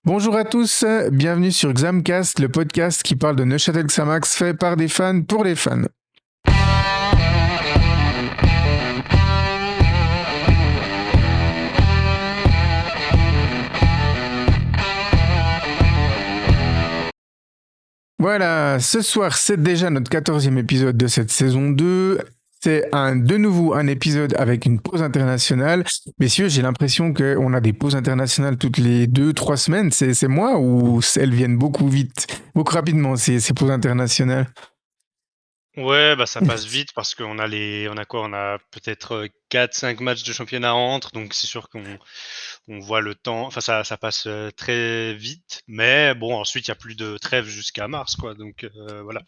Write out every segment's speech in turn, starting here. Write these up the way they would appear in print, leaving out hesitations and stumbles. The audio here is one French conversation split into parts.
Bonjour à tous, bienvenue sur Xamcast, le podcast qui parle de Neuchâtel Xamax fait par des fans pour les fans. Voilà, ce soir c'est déjà notre 14e épisode de cette saison 2. C'est de nouveau un épisode avec une pause internationale. Messieurs, j'ai l'impression qu'on a des pauses internationales toutes les 2-3 semaines. C'est moi ou elles viennent beaucoup vite, beaucoup rapidement ces pauses internationales? Ouais, bah ça passe vite parce qu'on a on a quoi? On a peut-être 4-5 matchs de championnat entre, donc c'est sûr qu'on voit le temps, enfin ça passe très vite, mais bon, ensuite il y a plus de trêve jusqu'à mars, quoi, donc voilà.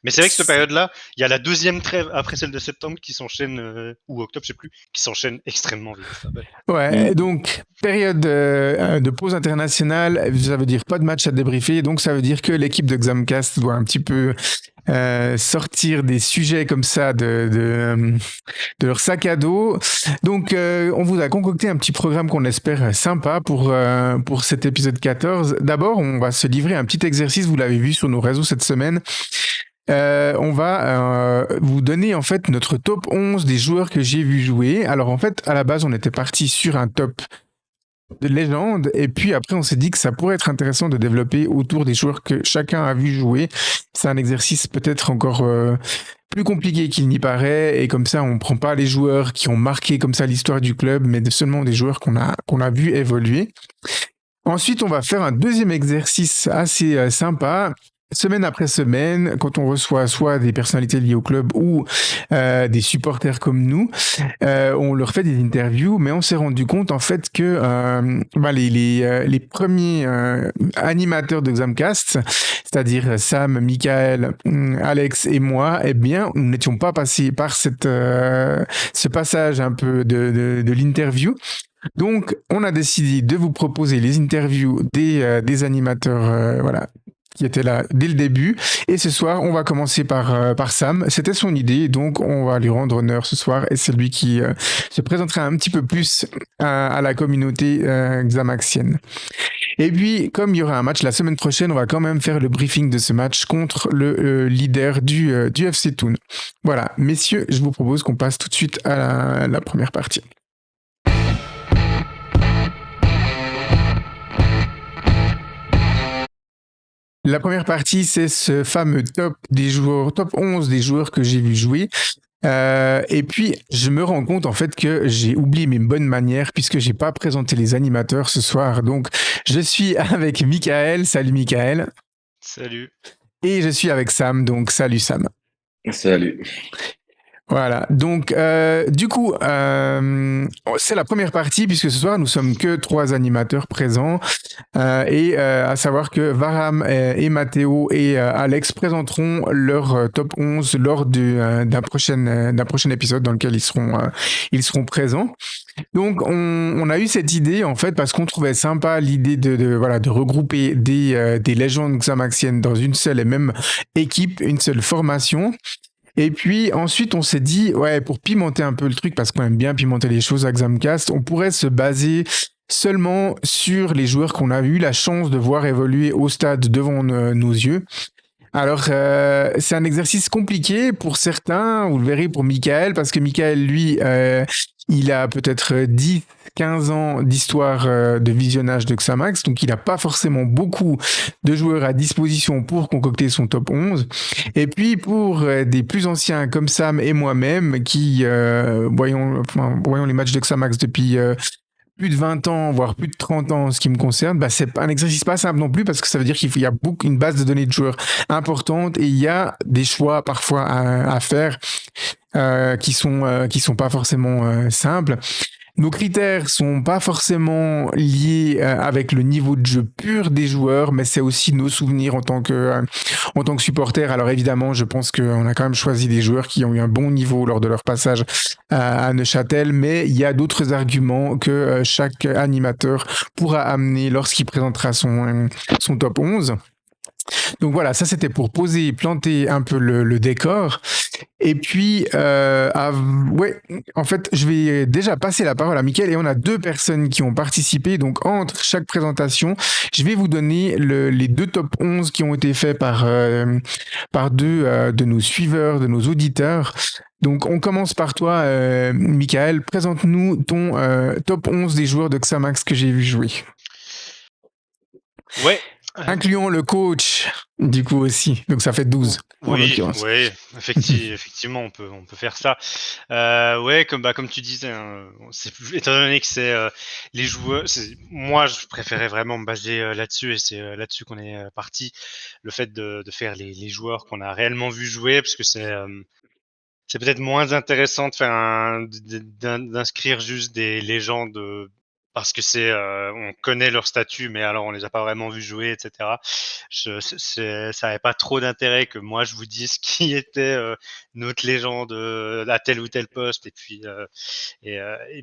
Mais c'est vrai que cette période-là, il y a la deuxième trêve après celle de septembre qui s'enchaîne, ou octobre, je sais plus, qui s'enchaîne extrêmement vite. Ouais, donc période de pause internationale, ça veut dire pas de match à débriefer, donc ça veut dire que l'équipe de Xamcast doit un petit peu sortir des sujets comme ça de leur sac à dos. Donc on vous a concocté un petit programme qu'on espère sympa pour cet épisode 14. D'abord, on va se livrer un petit exercice, vous l'avez vu sur nos réseaux cette semaine. On va vous donner en fait notre top 11 des joueurs que j'ai vu jouer. Alors en fait, à la base, on était parti sur un top de légende, et puis après, on s'est dit que ça pourrait être intéressant de développer autour des joueurs que chacun a vu jouer. C'est un exercice peut-être encore plus compliqué qu'il n'y paraît, et comme ça, on prend pas les joueurs qui ont marqué comme ça l'histoire du club, mais seulement des joueurs qu'on a vu évoluer. Ensuite, on va faire un deuxième exercice assez sympa. Semaine après semaine, quand on reçoit soit des personnalités liées au club ou des supporters comme nous, on leur fait des interviews, mais on s'est rendu compte en fait que les premiers animateurs de Xamcast, c'est-à-dire Sam, Michael, Alex et moi, eh bien, nous n'étions pas passés par ce passage un peu de l'interview. Donc, on a décidé de vous proposer les interviews des animateurs, voilà, qui étaient là dès le début. Et ce soir, on va commencer par Sam. C'était son idée, donc on va lui rendre honneur ce soir. Et c'est lui qui se présentera un petit peu plus à la communauté xamaxienne. Et puis, comme il y aura un match la semaine prochaine, on va quand même faire le briefing de ce match contre le leader du FC Thun. Voilà, messieurs, je vous propose qu'on passe tout de suite à la première partie. La première partie, c'est ce fameux top 11 des joueurs que j'ai vu jouer. Et puis, je me rends compte en fait que j'ai oublié mes bonnes manières puisque j'ai pas présenté les animateurs ce soir. Donc, je suis avec Michael. Salut Michael. Salut. Et je suis avec Sam. Donc, salut Sam. Salut. Voilà, donc du coup, c'est la première partie puisque ce soir nous sommes que 3 animateurs présents et à savoir que Varam et Mathéo et Alex présenteront leur top 11 lors d'un prochain épisode dans lequel ils seront présents. Donc on a eu cette idée en fait parce qu'on trouvait sympa l'idée de regrouper des légendes xamaxiennes dans une seule et même équipe, une seule formation. Et puis ensuite, on s'est dit, ouais, pour pimenter un peu le truc, parce qu'on aime bien pimenter les choses à Xamcast, on pourrait se baser seulement sur les joueurs qu'on a eu la chance de voir évoluer au stade devant nos yeux. Alors, c'est un exercice compliqué pour certains, vous le verrez pour Michael, parce que Michael, lui, il a peut-être 10-15 ans d'histoire de visionnage de Xamax, donc il n'a pas forcément beaucoup de joueurs à disposition pour concocter son top 11. Et puis, pour des plus anciens comme Sam et moi-même, qui voyons les matchs de Xamax depuis plus de 20 ans, voire plus de 30 ans en ce qui me concerne, bah, c'est un exercice pas simple non plus parce que ça veut dire qu'il y a une base de données de joueurs importante et il y a des choix parfois à faire qui sont pas forcément simples. Nos critères sont pas forcément liés avec le niveau de jeu pur des joueurs, mais c'est aussi nos souvenirs en tant que supporter. Alors évidemment, je pense qu'on a quand même choisi des joueurs qui ont eu un bon niveau lors de leur passage à Neuchâtel, mais il y a d'autres arguments que chaque animateur pourra amener lorsqu'il présentera son top 11. Donc voilà, ça c'était pour poser et planter un peu le décor. Et puis, ouais, en fait, je vais déjà passer la parole à Mickaël et on a deux personnes qui ont participé. Donc, entre chaque présentation, je vais vous donner les deux top 11 qui ont été faits par deux de nos suiveurs, de nos auditeurs. Donc, on commence par toi, Mickaël. Présente-nous ton top 11 des joueurs de Xamax que j'ai vu jouer. Ouais. Incluons le coach, du coup aussi. Donc, ça fait 12 en Oui, l'occurrence. oui, effectivement, on peut faire ça. Ouais, comme tu disais, hein, étant donné que c'est les joueurs, moi, je préférais vraiment me baser là-dessus et c'est là-dessus qu'on est parti. Le fait de faire les joueurs qu'on a réellement vu jouer, parce que c'est peut-être moins intéressant de faire d'inscrire juste des légendes parce que on connaît leur statut, mais alors on les a pas vraiment vus jouer, etc. Ça avait pas trop d'intérêt que moi je vous dise qui était notre légende à tel ou tel poste et puis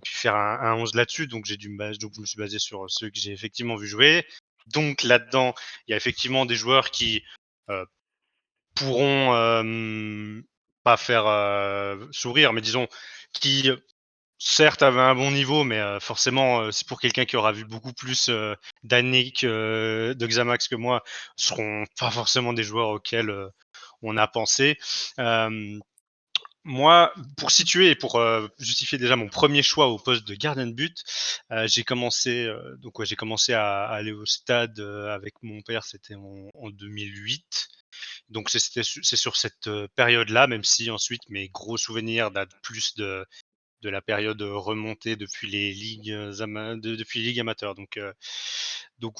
faire un 11 là-dessus. Donc donc je me suis basé sur ceux que j'ai effectivement vu jouer. Donc là-dedans, il y a effectivement des joueurs qui euh, pourront pas faire sourire, mais disons qui certes avaient un bon niveau, mais forcément, c'est pour quelqu'un qui aura vu beaucoup plus d'années de Xamax que moi, seront pas forcément des joueurs auxquels on a pensé. Euh, Moi, pour situer et pour justifier déjà mon premier choix au poste de gardien de but, j'ai commencé donc ouais, j'ai commencé à aller au stade avec mon père, c'était en 2008. Donc c'est sur cette période-là, même si ensuite mes gros souvenirs datent plus de la période remontée depuis les ligues depuis les ligues amateurs. Donc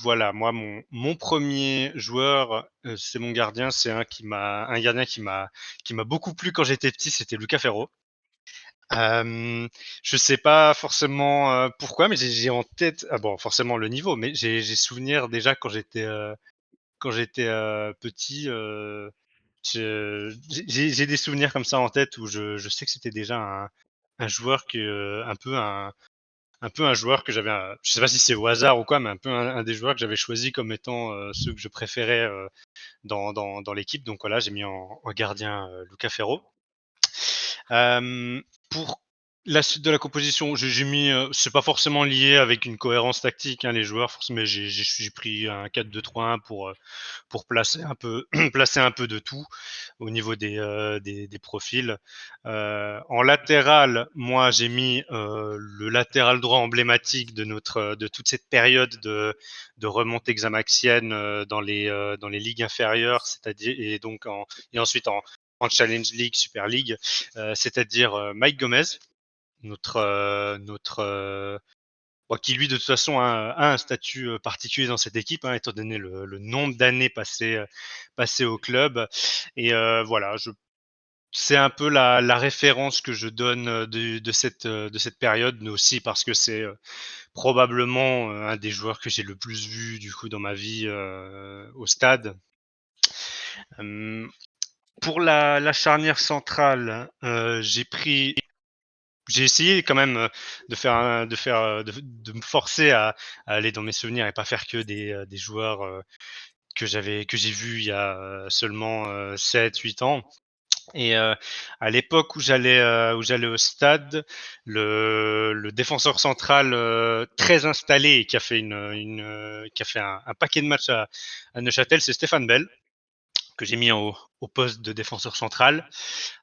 voilà, moi mon premier joueur, c'est mon gardien, c'est un gardien qui m'a beaucoup plu quand j'étais petit, c'était Luca Ferro. Je sais pas forcément pourquoi, mais j'ai en tête, ah bon, forcément le niveau, mais j'ai souvenir déjà quand j'étais petit, j'ai des souvenirs comme ça en tête où je sais que c'était déjà un joueur un peu un joueur que j'avais, je sais pas si c'est au hasard ou quoi, mais un peu un des joueurs que j'avais choisi comme étant ceux que je préférais dans l'équipe. Donc voilà, j'ai mis en gardien Luca Ferro. Pour la suite de la composition, j'ai mis, c'est pas forcément lié avec une cohérence tactique, hein, les joueurs, mais j'ai pris un 4-2-3-1 pour placer un peu, placer un peu de tout au niveau des profils. En latéral, moi, j'ai mis le latéral droit emblématique de toute cette période de remontée xamaxienne dans les ligues inférieures, c'est-à-dire et ensuite en Challenge League, Super League, c'est-à-dire Mike Gomez, notre bon, qui lui de toute façon a un statut particulier dans cette équipe, hein, étant donné le nombre d'années passées au club. Et voilà, c'est un peu la référence que je donne de cette période, mais aussi parce que c'est probablement un des joueurs que j'ai le plus vu du coup dans ma vie au stade. Euh, pour la charnière centrale, j'ai essayé quand même de me forcer à aller dans mes souvenirs et pas faire que des joueurs que j'ai vus il y a seulement 7-8 ans. Et à l'époque où j'allais au stade, le défenseur central très installé et qui a fait qui a fait un paquet de matchs à Neuchâtel, c'est Stéphane Bell, que j'ai mis au poste de défenseur central,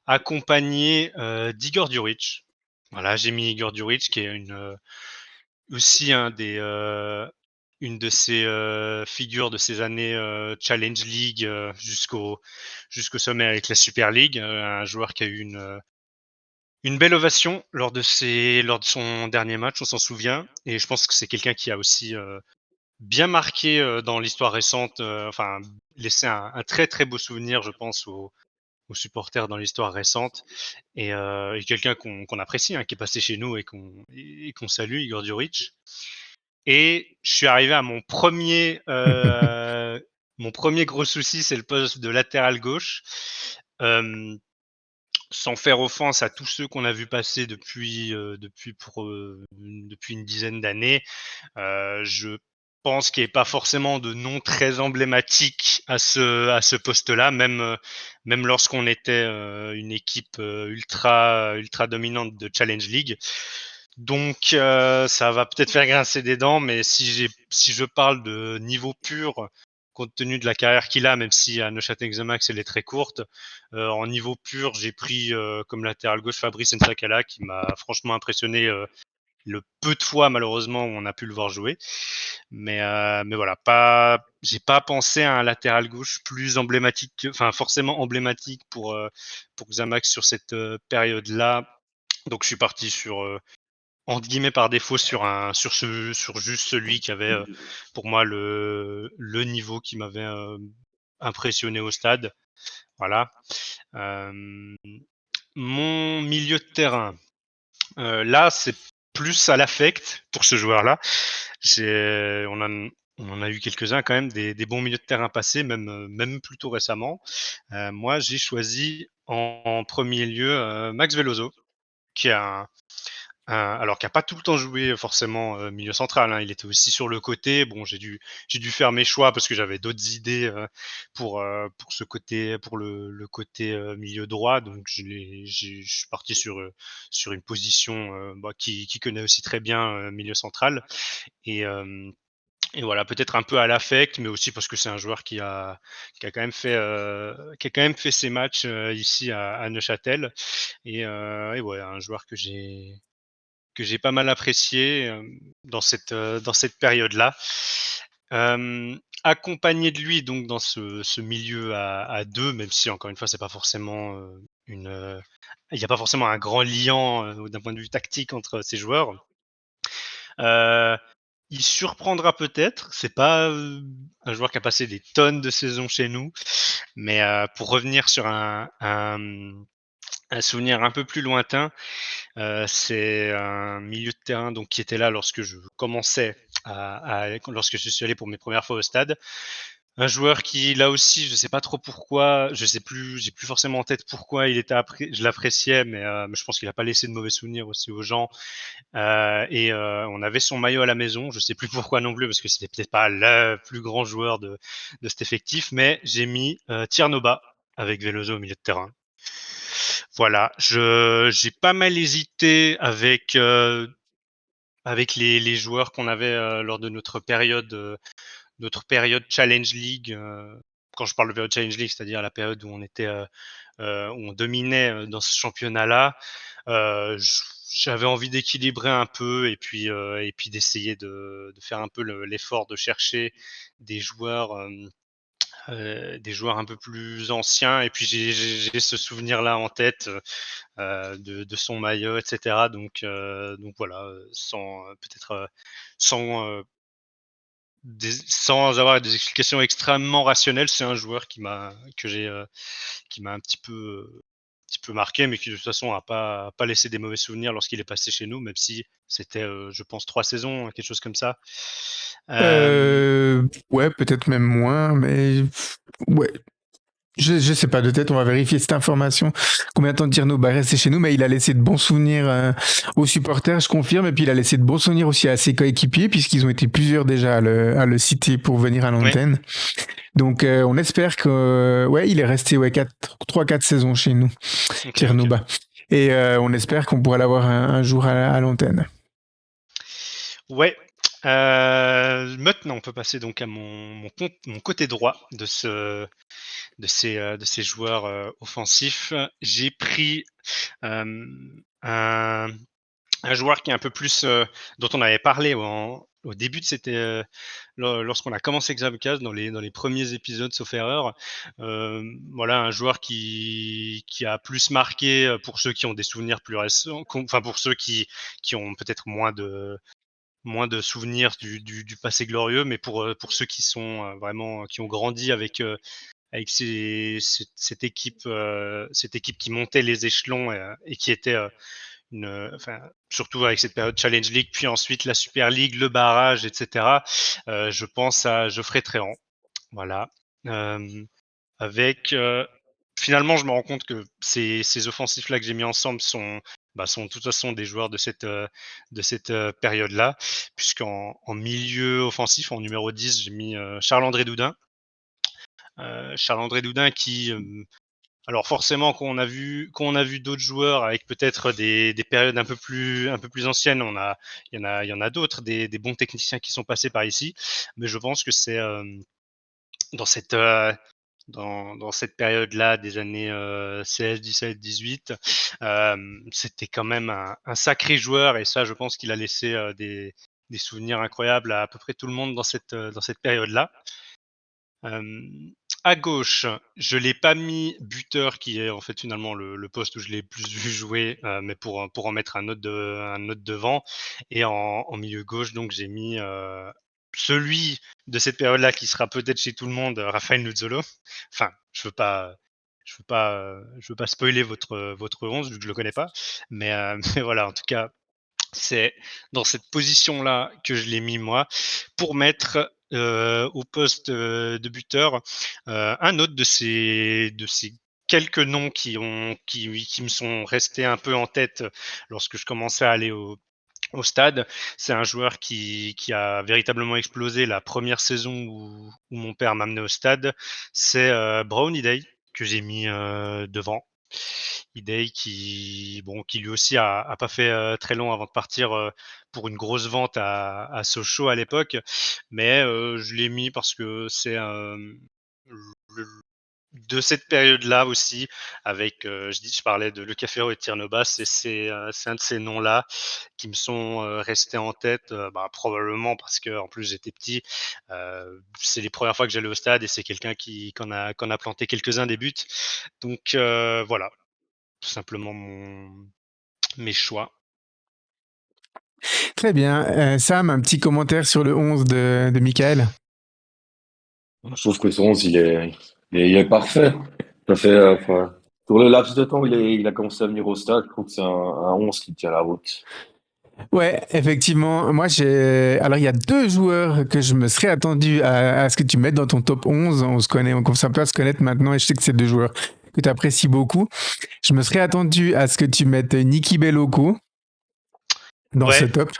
accompagné d'Igor Djuric. Voilà, j'ai mis Igor Djuric, qui est aussi une de ces figures de ces années Challenge League jusqu'au sommet avec la Super League, un joueur qui a eu une belle ovation lors de son dernier match, on s'en souvient, et je pense que c'est quelqu'un qui a aussi bien marqué dans l'histoire récente, enfin laissé un très très beau souvenir, je pense, aux supporters dans l'histoire récente, et quelqu'un qu'on apprécie, hein, qui est passé chez nous et qu'on salue, Igor Djuric. Et je suis arrivé à mon premier gros souci, c'est le poste de latéral gauche. Euh, Sans faire offense à tous ceux qu'on a vu passer depuis une dizaine d'années, je pense qu'il n'y ait pas forcément de nom très emblématique à ce poste-là, même lorsqu'on était une équipe ultra dominante de Challenge League. Donc ça va peut-être faire grincer des dents, mais si je parle de niveau pur, compte tenu de la carrière qu'il a, même si à Neuchâtel Xamax elle est très courte, en niveau pur, j'ai pris comme latéral gauche Fabrice Nsakala qui m'a franchement impressionné le peu de fois malheureusement où on a pu le voir jouer. Mais voilà, j'ai pas pensé à un latéral gauche plus emblématique, enfin forcément emblématique pour Xamax sur cette période-là. Donc je suis parti sur entre guillemets par défaut sur juste celui qui avait pour moi le niveau qui m'avait impressionné au stade. Voilà. Euh, Mon milieu de terrain. Là, c'est plus à l'affect pour ce joueur-là. On en a eu quelques-uns quand même, des bons milieux de terrain passés, même plutôt récemment. Moi, j'ai choisi en premier lieu Max Veloso, qui a alors qui a pas tout le temps joué forcément milieu central, hein. Il était aussi sur le côté. Bon, j'ai dû faire mes choix parce que j'avais d'autres idées pour ce côté, pour le côté milieu droit. Donc je suis parti sur une position qui connaît aussi très bien milieu central. Et, euh, et voilà, peut-être un peu à l'affect, mais aussi parce que c'est un joueur qui a quand même qui a quand même fait ses matchs ici à Neuchâtel. Et ouais, un joueur que j'ai pas mal apprécié dans cette période-là. Accompagné de lui donc dans ce milieu à deux, même si encore une fois c'est pas forcément il n'y a pas forcément un grand liant d'un point de vue tactique entre ces joueurs. Euh, il surprendra peut-être. C'est pas un joueur qui a passé des tonnes de saisons chez nous, mais pour revenir sur un souvenir un peu plus lointain, c'est un milieu de terrain donc qui était là lorsque je commençais lorsque je suis allé pour mes premières fois au stade. Un joueur qui, là aussi, je sais pas trop pourquoi, je sais plus, j'ai plus forcément en tête pourquoi je l'appréciais, mais je pense qu'il a pas laissé de mauvais souvenirs aussi aux gens. On avait son maillot à la maison, je sais plus pourquoi non plus, parce que c'était peut-être pas le plus grand joueur de cet effectif, mais j'ai mis Tiernoba avec Veloso au milieu de terrain. Voilà, j'ai pas mal hésité avec les joueurs qu'on avait lors de notre période Challenge League. Quand je parle de période Challenge League, c'est-à-dire la période où où on dominait dans ce championnat-là. J'avais envie d'équilibrer un peu et puis d'essayer de faire un peu l'effort de chercher des joueurs des joueurs un peu plus anciens. Et puis j'ai ce souvenir-là en tête de son maillot, etc. Donc voilà, sans peut-être sans sans avoir des explications extrêmement rationnelles, c'est un joueur qui m'a un petit peu marqué, mais qui de toute façon a pas laissé des mauvais souvenirs lorsqu'il est passé chez nous, même si c'était, je pense 3 saisons, quelque chose comme ça. Hem, Ouais, peut-être même moins, mais ouais. Je sais pas de tête, on va vérifier cette information. Combien de temps Tierno est resté chez nous, mais il a laissé de bons souvenirs aux supporters, je confirme, et puis il a laissé de bons souvenirs aussi à ses coéquipiers, puisqu'ils ont été plusieurs déjà à le citer pour venir à oui, l'antenne. Donc on espère que ouais, il est resté ouais, 3-4 saisons chez nous, OK, OK. Tiernoba. Et on espère qu'on pourra l'avoir un jour à l'antenne. Ouais, maintenant on peut passer donc à mon côté droit de ces joueurs, offensifs. J'ai pris, un joueur qui est un peu plus, dont on avait parlé au début de cette, lorsqu'on a commencé Xamcast dans les premiers épisodes sauf erreur. Voilà un joueur qui a plus marqué, pour ceux qui ont des souvenirs plus récents, enfin pour ceux qui ont peut-être moins de souvenirs du passé glorieux, mais pour ceux qui sont, vraiment qui ont grandi avec cette équipe qui montait les échelons et qui était, enfin, surtout avec cette période Challenge League, puis ensuite la Super League, le barrage, etc. Je pense à Geoffrey Tréant. Voilà. Euh, avec Finalement, je me rends compte que ces offensifs-là que j'ai mis ensemble sont sont de toute façon des joueurs de cette période-là, puisqu'en milieu offensif, en numéro 10, j'ai mis Charles-André Doudin. Charles-André Doudin qui, alors forcément, quand on a vu d'autres joueurs avec peut-être des périodes un peu plus anciennes, il y en a d'autres, des bons techniciens qui sont passés par ici, mais je pense que c'est dans cette dans cette période-là des années 16, 17, 18, c'était quand même un sacré joueur et ça, je pense qu'il a laissé des souvenirs incroyables à peu près tout le monde dans cette période-là. À gauche, je l'ai pas mis buteur qui est en fait finalement le poste où je l'ai plus vu jouer, mais pour en mettre un autre devant et en milieu gauche donc j'ai mis, celui de cette période-là qui sera peut-être chez tout le monde, Raphaël Nuzzolo. Enfin, je veux pas spoiler votre 11 vu que je le connais pas, mais mais voilà, en tout cas, c'est dans cette position-là que je l'ai mis moi, pour mettre, au poste, de buteur, un autre de ces quelques noms qui me sont restés un peu en tête lorsque je commençais à aller au stade. C'est un joueur qui a véritablement explosé la première saison où mon père m'a amené au stade. C'est, Brown Ideye que j'ai mis, devant. Idei qui lui aussi a pas fait très long avant de partir pour une grosse vente à Sochaux à l'époque, mais je l'ai mis parce que c'est de cette période-là aussi, avec je parlais de Luca Ferro et Tirnobas, c'est un de ces noms-là qui me sont restés en tête, probablement parce que en plus j'étais petit. C'est les premières fois que j'allais au stade et c'est quelqu'un qu'on a planté quelques-uns des buts. Donc voilà, tout simplement mes choix. Très bien. Sam, un petit commentaire sur le 11 de Michael. Je trouve que son 11, il est parfait. Ça fait, enfin, pour le laps de temps, il a commencé à venir au stade. Je trouve que c'est un 11 qui tient la route. Ouais, effectivement. Moi, alors, il y a deux joueurs que je me serais attendu à ce que tu mettes dans ton top 11. On se connaît, on commence un peu à se connaître maintenant et je sais que c'est deux joueurs que tu apprécies beaucoup. Je me serais attendu à ce que tu mettes Niki Belloko dans ce Ouais, top.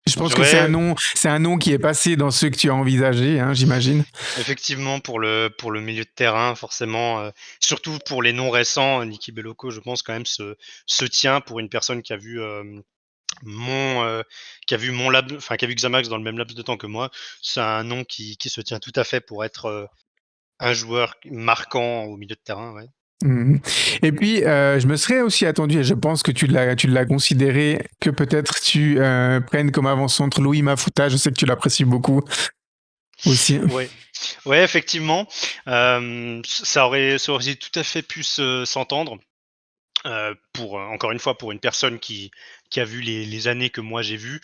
Je pense que ouais, c'est un nom qui est passé dans ceux que tu as envisagés, hein, j'imagine. effectivement pour le milieu de terrain, forcément, surtout pour les noms récents, Niki Belloko, je pense quand même se tient pour une personne qui a vu mon qui a vu Xamax dans le même laps de temps que moi. C'est un nom qui se tient tout à fait pour être un joueur marquant au milieu de terrain. Ouais. Mhm. Et puis, je me serais aussi attendu, et je pense que tu l'as considéré, que peut-être tu prennes comme avant-centre Louis Mafuta. Je sais que tu l'apprécies beaucoup aussi. Ouais, ouais, effectivement, ça aurait tout à fait pu s'entendre. Pour encore une fois, pour une personne qui a vu les années que moi j'ai vues,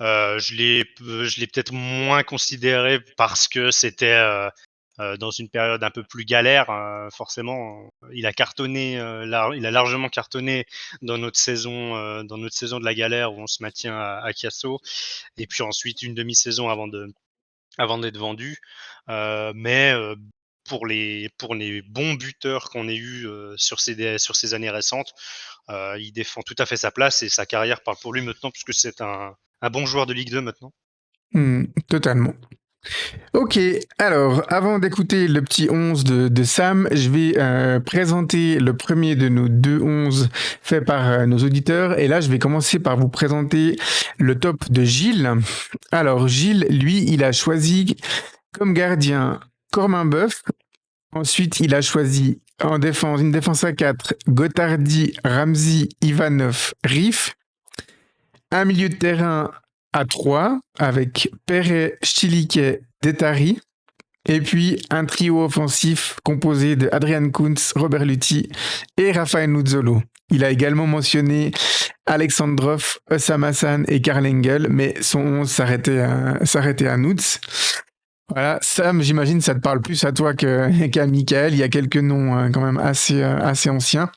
je l'ai peut-être moins considéré parce que c'était dans une période un peu plus galère. Forcément, il a cartonné, il a largement cartonné dans notre saison de la galère où on se maintient à Chiasso, et puis ensuite une demi-saison avant d'être vendu. Mais pour les bons buteurs qu'on ait eu sur ces années récentes, il défend tout à fait sa place et sa carrière parle pour lui maintenant, puisque c'est un bon joueur de Ligue 2 maintenant. Totalement. Ok, alors avant d'écouter le petit 11 de Sam, je vais présenter le premier de nos deux 11 faits par nos auditeurs. Et là, je vais commencer par vous présenter le top de Gilles. Alors Gilles, lui, il a choisi comme gardien Cormain Boeuf. Ensuite, il a choisi en défense, une défense à 4, Gotardi, Ramsey, Ivanov, Riff. Un milieu de terrain à 3 avec Perret, Stiliquet, Detari. Et puis un trio offensif composé de Adrian Kuntz, Robert Lutti et Rafael Nuzzolo. Il a également mentionné Alexandrov, Osama Hassan et Karl Engel, mais son 11 s'arrêtait à Nutz. Voilà, Sam, j'imagine ça te parle plus à toi qu'à Michael. Il y a quelques noms quand même assez anciens.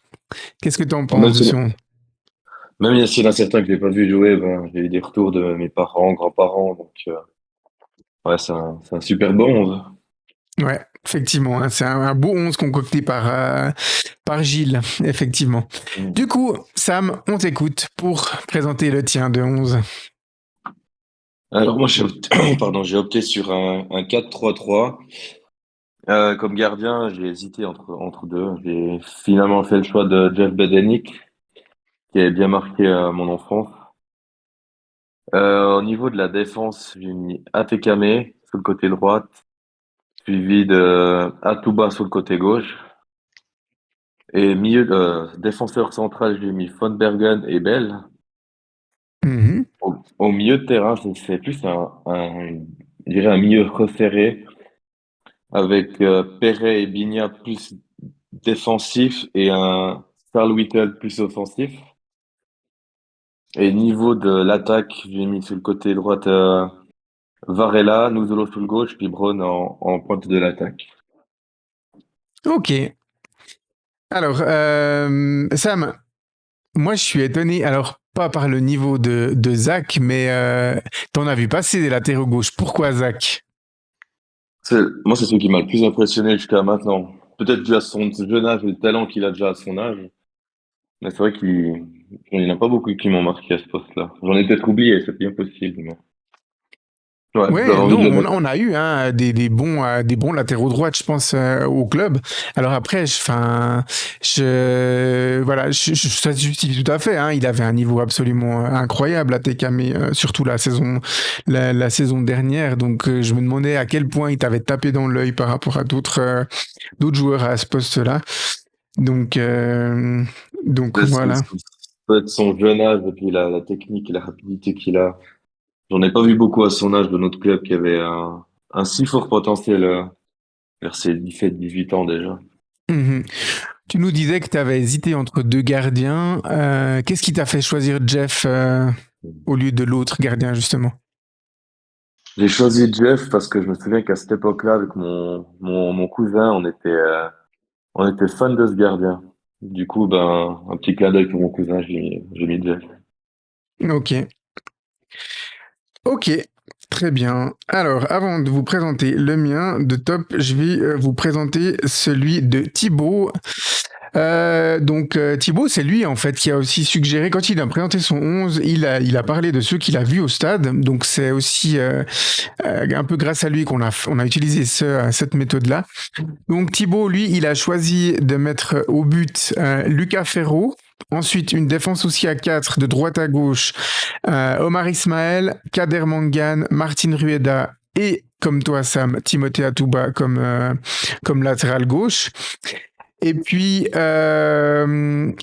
Qu'est-ce que tu en Même penses de si, son... même s'il y en a certains que j'ai pas vu jouer, ben, j'ai eu des retours de mes parents, grands-parents, donc, ouais, c'est un super bon 11. Ouais, Effectivement, hein, c'est un beau 11 concocté par Gilles, effectivement. Mm. Du coup, Sam, on t'écoute pour présenter le tien de 11. Alors moi, pardon, j'ai opté sur un 4-3-3. Comme gardien, j'ai hésité entre deux. J'ai finalement fait le choix de Jeff Bedenik, qui a bien marqué mon enfance. Au niveau de la défense, j'ai mis Atekame sur le côté droit, suivi de Atuba sur le côté gauche. Et défenseur central, j'ai mis Von Bergen et Bell. Mhm. Au milieu de terrain, c'est plus je dirais un milieu resserré avec Perret et Bignat plus défensif et un Carl Whittle plus offensif. Et niveau de l'attaque, j'ai mis sur le côté droit Varela, Nuzolo sur le gauche, puis Braun en pointe de l'attaque. Ok. Alors, Sam, moi je suis étonné, alors pas par le niveau de Zach, mais t'en as vu passer des latéraux gauche. Pourquoi Zach? Moi, c'est ce qui m'a le plus impressionné jusqu'à maintenant. Peut-être dû à son jeune âge et le talent qu'il a déjà à son âge. Mais c'est vrai qu'il n'y en a pas beaucoup qui m'ont marqué à ce poste-là. J'en ai peut-être oublié, c'est bien possible. Mais... Ouais, j'avais Ouais, envie non, de le on, mettre. on a eu hein, des bons latéraux droits, je pense, au club. Alors après, ça se justifie tout à fait. Hein, il avait un niveau absolument incroyable à TKM, surtout la saison dernière. Donc, je me demandais à quel point il t'avait tapé dans l'œil par rapport à d'autres joueurs à ce poste-là. Donc, euh, donc voilà. Peut-être son jeune âge et puis la technique et la rapidité qu'il a. J'en ai pas vu beaucoup à son âge de notre club qui avait un si fort potentiel vers ses 17-18 ans déjà. Mhm. Tu nous disais que tu avais hésité entre deux gardiens. Qu'est-ce qui t'a fait choisir Jeff au lieu de l'autre gardien, justement? J'ai choisi Jeff parce que je me souviens qu'à cette époque-là, avec mon cousin, on était fan de ce gardien. Du coup, ben, un petit clin d'œil pour mon cousin, j'ai mis Jeff. Ok. Ok. Très bien. Alors, avant de vous présenter le mien de top, je vais vous présenter celui de Thibaut. Thibaut, c'est lui en fait qui a aussi suggéré, quand il a présenté son 11, il a parlé de ceux qu'il a vus au stade. Donc c'est aussi un peu grâce à lui on a utilisé cette méthode-là. Donc Thibaut, lui, il a choisi de mettre au but Lucas Ferro. Ensuite, une défense aussi à 4 de droite à gauche. Omar Ismaël, Kader Mangan, Martin Rueda et, comme toi Sam, Timothée Atouba comme latéral gauche. Et puis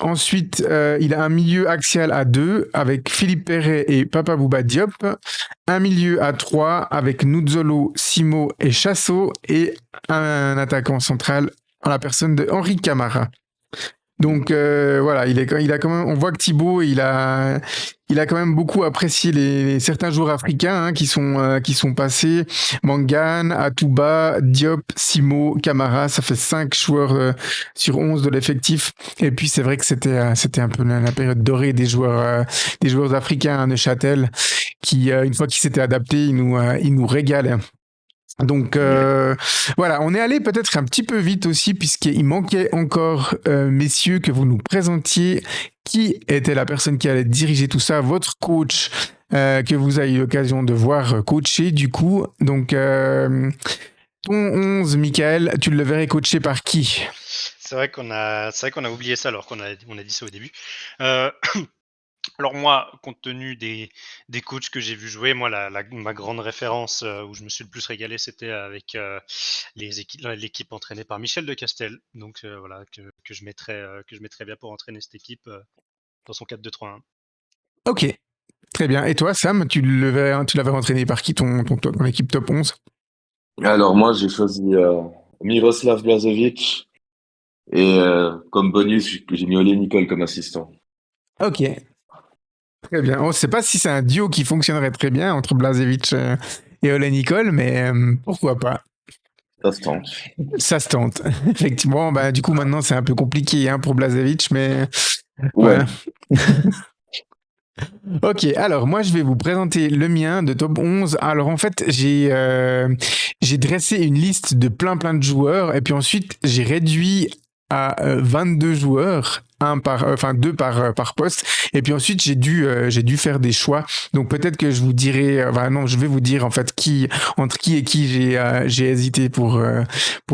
ensuite, il a un milieu axial à 2 avec Philippe Perret et Papa Bouba Diop. Un milieu à 3 avec Nuzzolo, Simo et Chasso. Et un attaquant central en la personne de Henri Camara. Donc voilà, il a quand même, on voit que Thibaut, il a quand même beaucoup apprécié certains joueurs africains hein, qui sont passés. Mangan, Atouba, Diop, Simo, Camara, ça fait 5 joueurs sur 11 de l'effectif. Et puis c'est vrai que c'était un peu la période dorée des joueurs africains à Neuchâtel qui, une fois qu'ils s'étaient adaptés, ils nous régalent. Donc voilà, on est allé peut-être un petit peu vite aussi puisqu'il manquait encore, messieurs, que vous nous présentiez qui était la personne qui allait diriger tout ça, votre coach que vous avez eu l'occasion de voir coacher du coup. Donc ton 11, Michael, tu le verrais coaché par qui? C'est vrai qu'on a oublié ça alors on a dit ça au début. Euh, Alors moi, compte tenu des coachs que j'ai vu jouer, moi ma grande référence où je me suis le plus régalé, c'était avec l'équipe entraînée par Michel de Castel. Donc voilà que je mettrais bien pour entraîner cette équipe dans son 4-2-3-1. Ok, très bien. Et toi, Sam, tu l'avais entraîné par qui ton équipe top 11? Alors moi, j'ai choisi Miroslav Blažević et comme bonus, j'ai mis Ole Nicole comme assistant. Ok, très bien. On ne sait pas si c'est un duo qui fonctionnerait très bien entre Blažević et Ole Nicole, mais pourquoi pas. Ça se tente. Ça se tente. Effectivement, bah, du coup, maintenant, c'est un peu compliqué hein, pour Blažević, mais Ouais. ouais. Ok, alors moi je vais vous présenter le mien de top 11. Alors en fait, j'ai dressé une liste de plein de joueurs et puis ensuite j'ai réduit à 22 joueurs, deux par poste. Et puis ensuite j'ai dû faire des choix. Donc peut-être que je vous dirai, non, je vais vous dire en fait entre qui et qui j'ai hésité pour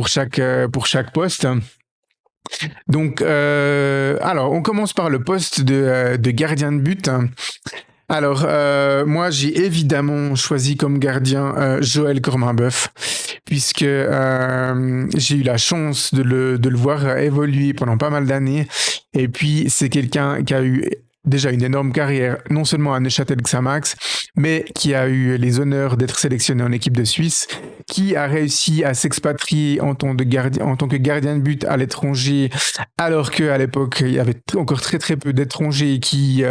chaque poste. Donc, alors, on commence par le poste de gardien de but. Alors, moi, j'ai évidemment choisi comme gardien Joël Corminboeuf, puisque j'ai eu la chance de le voir évoluer pendant pas mal d'années. Et puis, c'est quelqu'un qui a eu déjà une énorme carrière, non seulement à Neuchâtel Xamax, mais qui a eu les honneurs d'être sélectionné en équipe de Suisse, qui a réussi à s'expatrier en tant que gardien de but à l'étranger, alors qu'à l'époque, il y avait encore très peu d'étrangers qui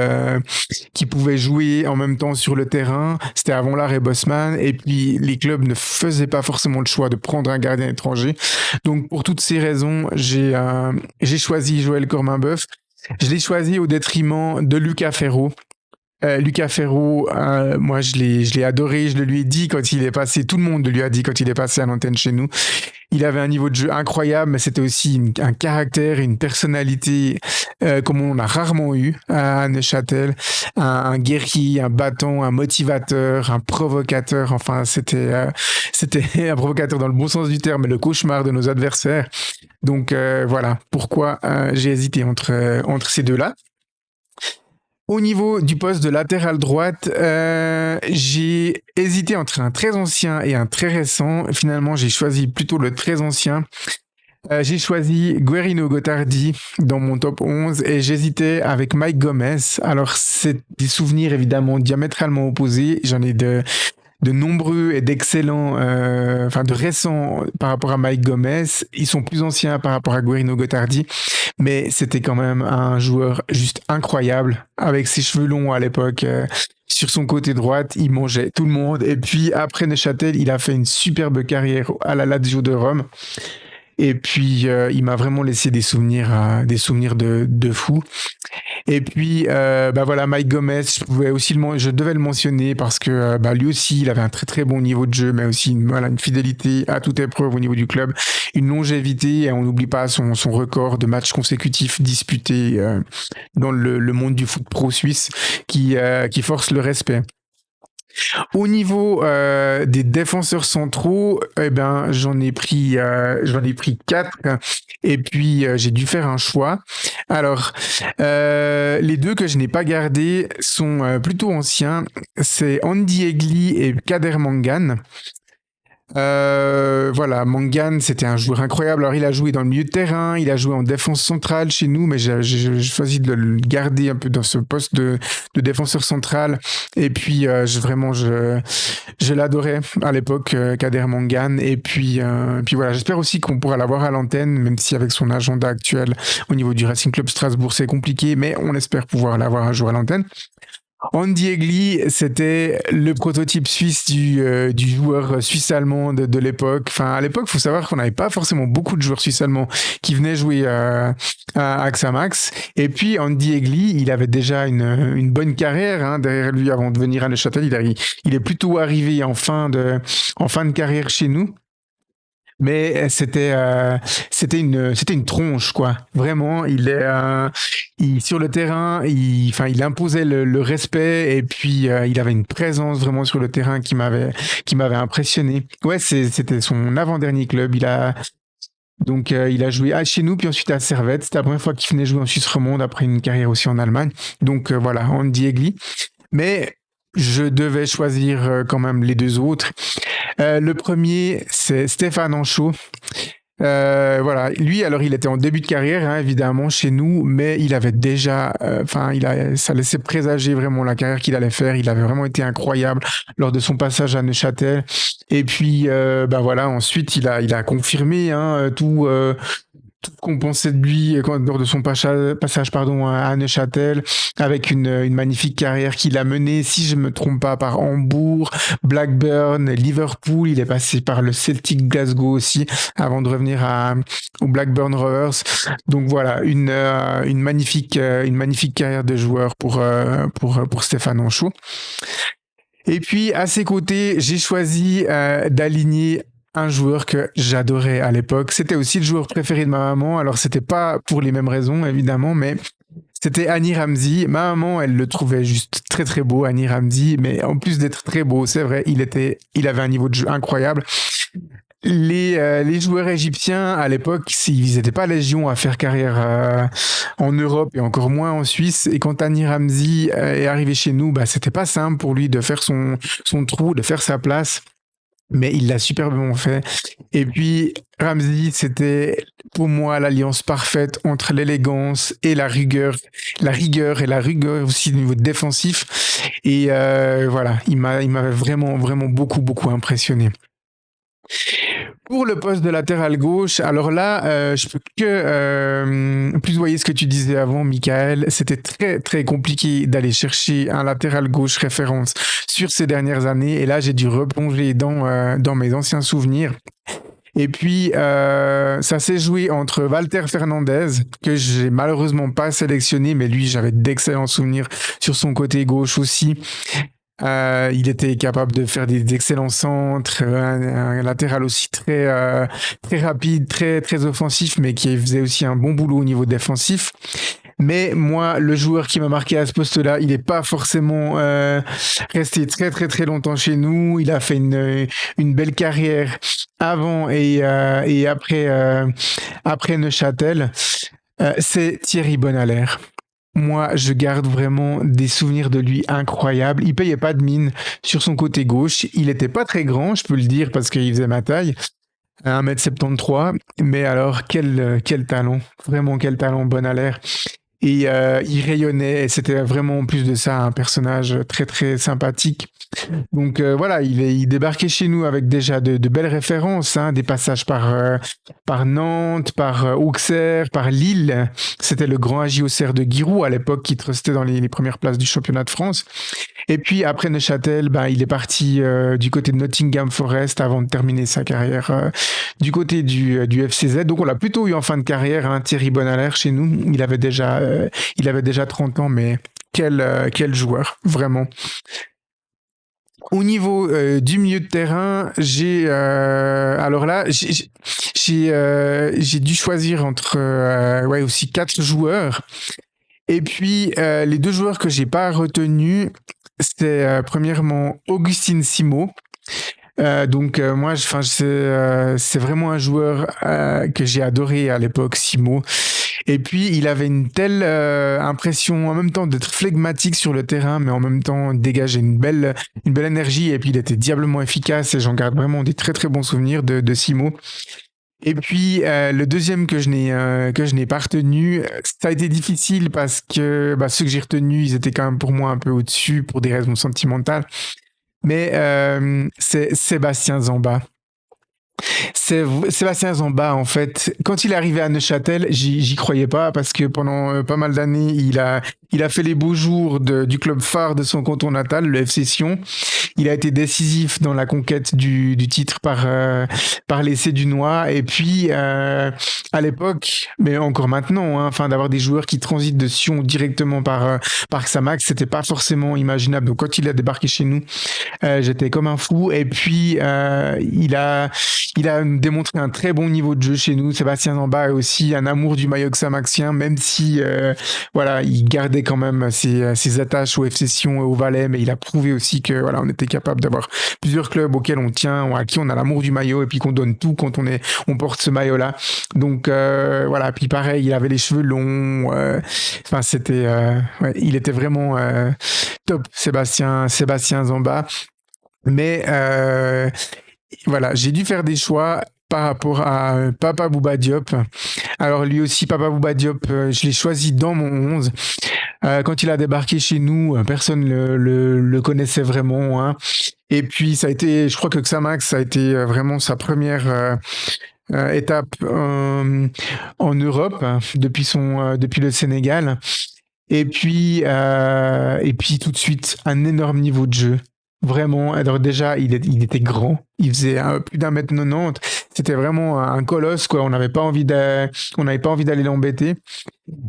pouvaient jouer en même temps sur le terrain. C'était avant l'arrêt Bosman, et puis les clubs ne faisaient pas forcément le choix de prendre un gardien étranger. Donc pour toutes ces raisons, j'ai choisi Joël Corminboeuf. Je l'ai choisi au détriment de Lucas Ferro. Lucas Ferro, moi je l'ai adoré, je le lui ai dit quand il est passé, tout le monde le lui a dit quand il est passé à l'antenne chez nous. Il avait un niveau de jeu incroyable, mais c'était aussi un caractère, une personnalité comme on en a rarement eu à Neuchâtel. Un guerrier, un battant, un motivateur, un provocateur. Enfin, c'était un provocateur dans le bon sens du terme, mais le cauchemar de nos adversaires. Donc voilà pourquoi j'ai hésité entre ces deux-là. Au niveau du poste de latéral droite, j'ai hésité entre un très ancien et un très récent. Finalement, j'ai choisi plutôt le très ancien. J'ai choisi Guerino Gottardi dans mon top 11 et j'hésitais avec Mike Gomez. Alors, c'est des souvenirs évidemment diamétralement opposés. J'en ai de nombreux et d'excellents, de récents par rapport à Mike Gomez. Ils sont plus anciens par rapport à Guerino Gottardi, mais c'était quand même un joueur juste incroyable avec ses cheveux longs à l'époque. Sur son côté droite, il mangeait tout le monde. Et puis après Neuchâtel, il a fait une superbe carrière à la Lazio de Rome. Et puis il m'a vraiment laissé des souvenirs de fou. Et puis, voilà, Mike Gomez, je devais le mentionner parce que lui aussi, il avait un très bon niveau de jeu, mais aussi une fidélité à toute épreuve au niveau du club, une longévité, et on n'oublie pas son record de matchs consécutifs disputés dans le monde du foot pro suisse qui force le respect. Au niveau des défenseurs centraux, j'en ai pris 4 et puis j'ai dû faire un choix. Alors les deux que je n'ai pas gardés sont plutôt anciens, c'est Andy Egli et Kader Mangan. Voilà, Mangan, c'était un joueur incroyable. Alors, il a joué dans le milieu de terrain, il a joué en défense centrale chez nous, mais j'ai choisi de le garder un peu dans ce poste de défenseur central. Et puis, je l'adorais à l'époque, Kader Mangan. Et puis voilà, j'espère aussi qu'on pourra l'avoir à l'antenne, même si avec son agenda actuel au niveau du Racing Club Strasbourg, c'est compliqué, mais on espère pouvoir l'avoir un jour à l'antenne. Andy Egli, c'était le prototype suisse du joueur suisse-allemand de l'époque. Enfin, à l'époque, il faut savoir qu'on n'avait pas forcément beaucoup de joueurs suisse-allemands qui venaient jouer à Xamax. Et puis, Andy Egli, il avait déjà une bonne carrière derrière lui avant de venir à Neuchâtel. Il est plutôt arrivé en fin de carrière chez nous. Mais c'était une tronche, quoi. Vraiment, sur le terrain, il imposait le respect, et puis il avait une présence vraiment sur le terrain qui m'avait impressionné. Ouais, c'était son avant-dernier club. Il a joué chez nous, puis ensuite à Servette. C'était la première fois qu'il venait jouer en Suisse romande après une carrière aussi en Allemagne. Donc voilà, Andy Egli. Mais je devais choisir quand même les deux autres. Le premier, c'est Stéphane Anchaud. Voilà, lui, alors il était en début de carrière, évidemment, chez nous, mais il avait déjà, ça laissait présager vraiment la carrière qu'il allait faire. Il avait vraiment été incroyable lors de son passage à Neuchâtel. Et puis, ensuite, il a confirmé tout ce qu'on pensait de lui lors de son passage à Neuchâtel, avec une magnifique carrière qu'il a menée, si je me trompe pas, par Hambourg, Blackburn, Liverpool. Il est passé par le Celtic Glasgow aussi, avant de revenir au Blackburn Rovers. Donc voilà, une magnifique carrière de joueur pour Stéphane Henchoz. Et puis à ses côtés, j'ai choisi d'aligner un joueur que j'adorais à l'époque. C'était aussi le joueur préféré de ma maman. Alors c'était pas pour les mêmes raisons évidemment, mais c'était Annie Ramsey. Ma maman, elle le trouvait juste très très beau, Annie Ramsey. Mais en plus d'être très beau, c'est vrai, il avait un niveau de jeu incroyable. Les joueurs égyptiens à l'époque, ils n'étaient pas légion à faire carrière en Europe et encore moins en Suisse. Et quand Annie Ramsey est arrivé chez nous, c'était pas simple pour lui de faire son trou, de faire sa place. Mais il l'a superbement fait. Et puis, Ramsey, c'était pour moi l'alliance parfaite entre l'élégance et la rigueur et la rigueur aussi au niveau défensif. Et voilà, il m'avait vraiment, vraiment beaucoup, beaucoup impressionné. Pour le poste de latéral gauche, alors là, je peux que plus voyer ce que tu disais avant, Michael. C'était très très compliqué d'aller chercher un latéral gauche référence sur ces dernières années. Et là, j'ai dû replonger dans mes anciens souvenirs. Et puis, ça s'est joué entre Walter Fernandez, que j'ai malheureusement pas sélectionné, mais lui, j'avais d'excellents souvenirs sur son côté gauche aussi. Il était capable de faire des excellents centres, un latéral aussi très rapide, très très offensif, mais qui faisait aussi un bon boulot au niveau défensif. Mais moi, le joueur qui m'a marqué à ce poste-là, il n'est pas forcément resté très très très longtemps chez nous. Il a fait une belle carrière avant et après Neuchâtel. C'est Thierry Bonalaire. Moi, je garde vraiment des souvenirs de lui incroyables. Il payait pas de mine sur son côté gauche. Il était pas très grand, je peux le dire, parce qu'il faisait ma taille, 1m73. Mais alors, quel talent. Vraiment, quel talent, Bonalaire. Et il rayonnait. Et c'était vraiment, en plus de ça, un personnage très, très sympathique. Donc voilà, il débarquait chez nous avec déjà de belles références, des passages par Nantes, par Auxerre, par Lille. C'était le grand AJ Auxerre de Giroud à l'époque qui trustait dans les premières places du championnat de France. Et puis après Neuchâtel, il est parti du côté de Nottingham Forest avant de terminer sa carrière du côté du FCZ. Donc on l'a plutôt eu en fin de carrière, Thierry Bonalaire chez nous. Il avait déjà 30 ans, mais quel joueur, vraiment. Au niveau du milieu de terrain, j'ai dû choisir entre aussi 4 joueurs. Et puis les 2 joueurs que j'ai pas retenus, c'était premièrement Augustin Simot. Moi, c'est vraiment un joueur que j'ai adoré à l'époque, Simot. Et puis, il avait une telle impression en même temps d'être flegmatique sur le terrain, mais en même temps dégager une belle énergie. Et puis, il était diablement efficace et j'en garde vraiment des très très bons souvenirs de Simot. Et puis, le deuxième que je n'ai pas retenu, ça a été difficile parce que ceux que j'ai retenus, ils étaient quand même pour moi un peu au-dessus pour des raisons sentimentales. Mais c'est Sébastien Zamba. Sébastien Zamba, en fait, quand il est arrivé à Neuchâtel, j'y croyais pas parce que pendant pas mal d'années, il a fait les beaux jours du club phare de son canton natal, le FC Sion. Il a été décisif dans la conquête du titre par les Cédunois. Et puis, à l'époque, mais encore maintenant, d'avoir des joueurs qui transitent de Sion directement par Xamax, c'était pas forcément imaginable. Donc, quand il a débarqué chez nous, j'étais comme un fou. Et puis, il a démontré un très bon niveau de jeu chez nous. Sébastien Zamba a aussi un amour du maillot xamaxien, même si il gardait quand même ses attaches au FC Sion et au Valais, mais il a prouvé aussi que on était capable d'avoir plusieurs clubs auxquels on tient, à qui on a l'amour du maillot et puis qu'on donne tout quand on porte ce maillot-là. Donc puis pareil, il avait les cheveux longs. Il était vraiment top, Sébastien Zamba. Mais j'ai dû faire des choix par rapport à Papa Bouba Diop. Alors lui aussi, Papa Bouba Diop, je l'ai choisi dans mon 11. Quand il a débarqué chez nous, personne le connaissait vraiment. Et puis ça a été, je crois que Xamax, ça a été vraiment sa première étape en Europe depuis le Sénégal. Et puis tout de suite, un énorme niveau de jeu. Vraiment, alors déjà, il était grand. Il faisait plus d'1m90. C'était vraiment un colosse, quoi. On n'avait pas envie d'aller l'embêter.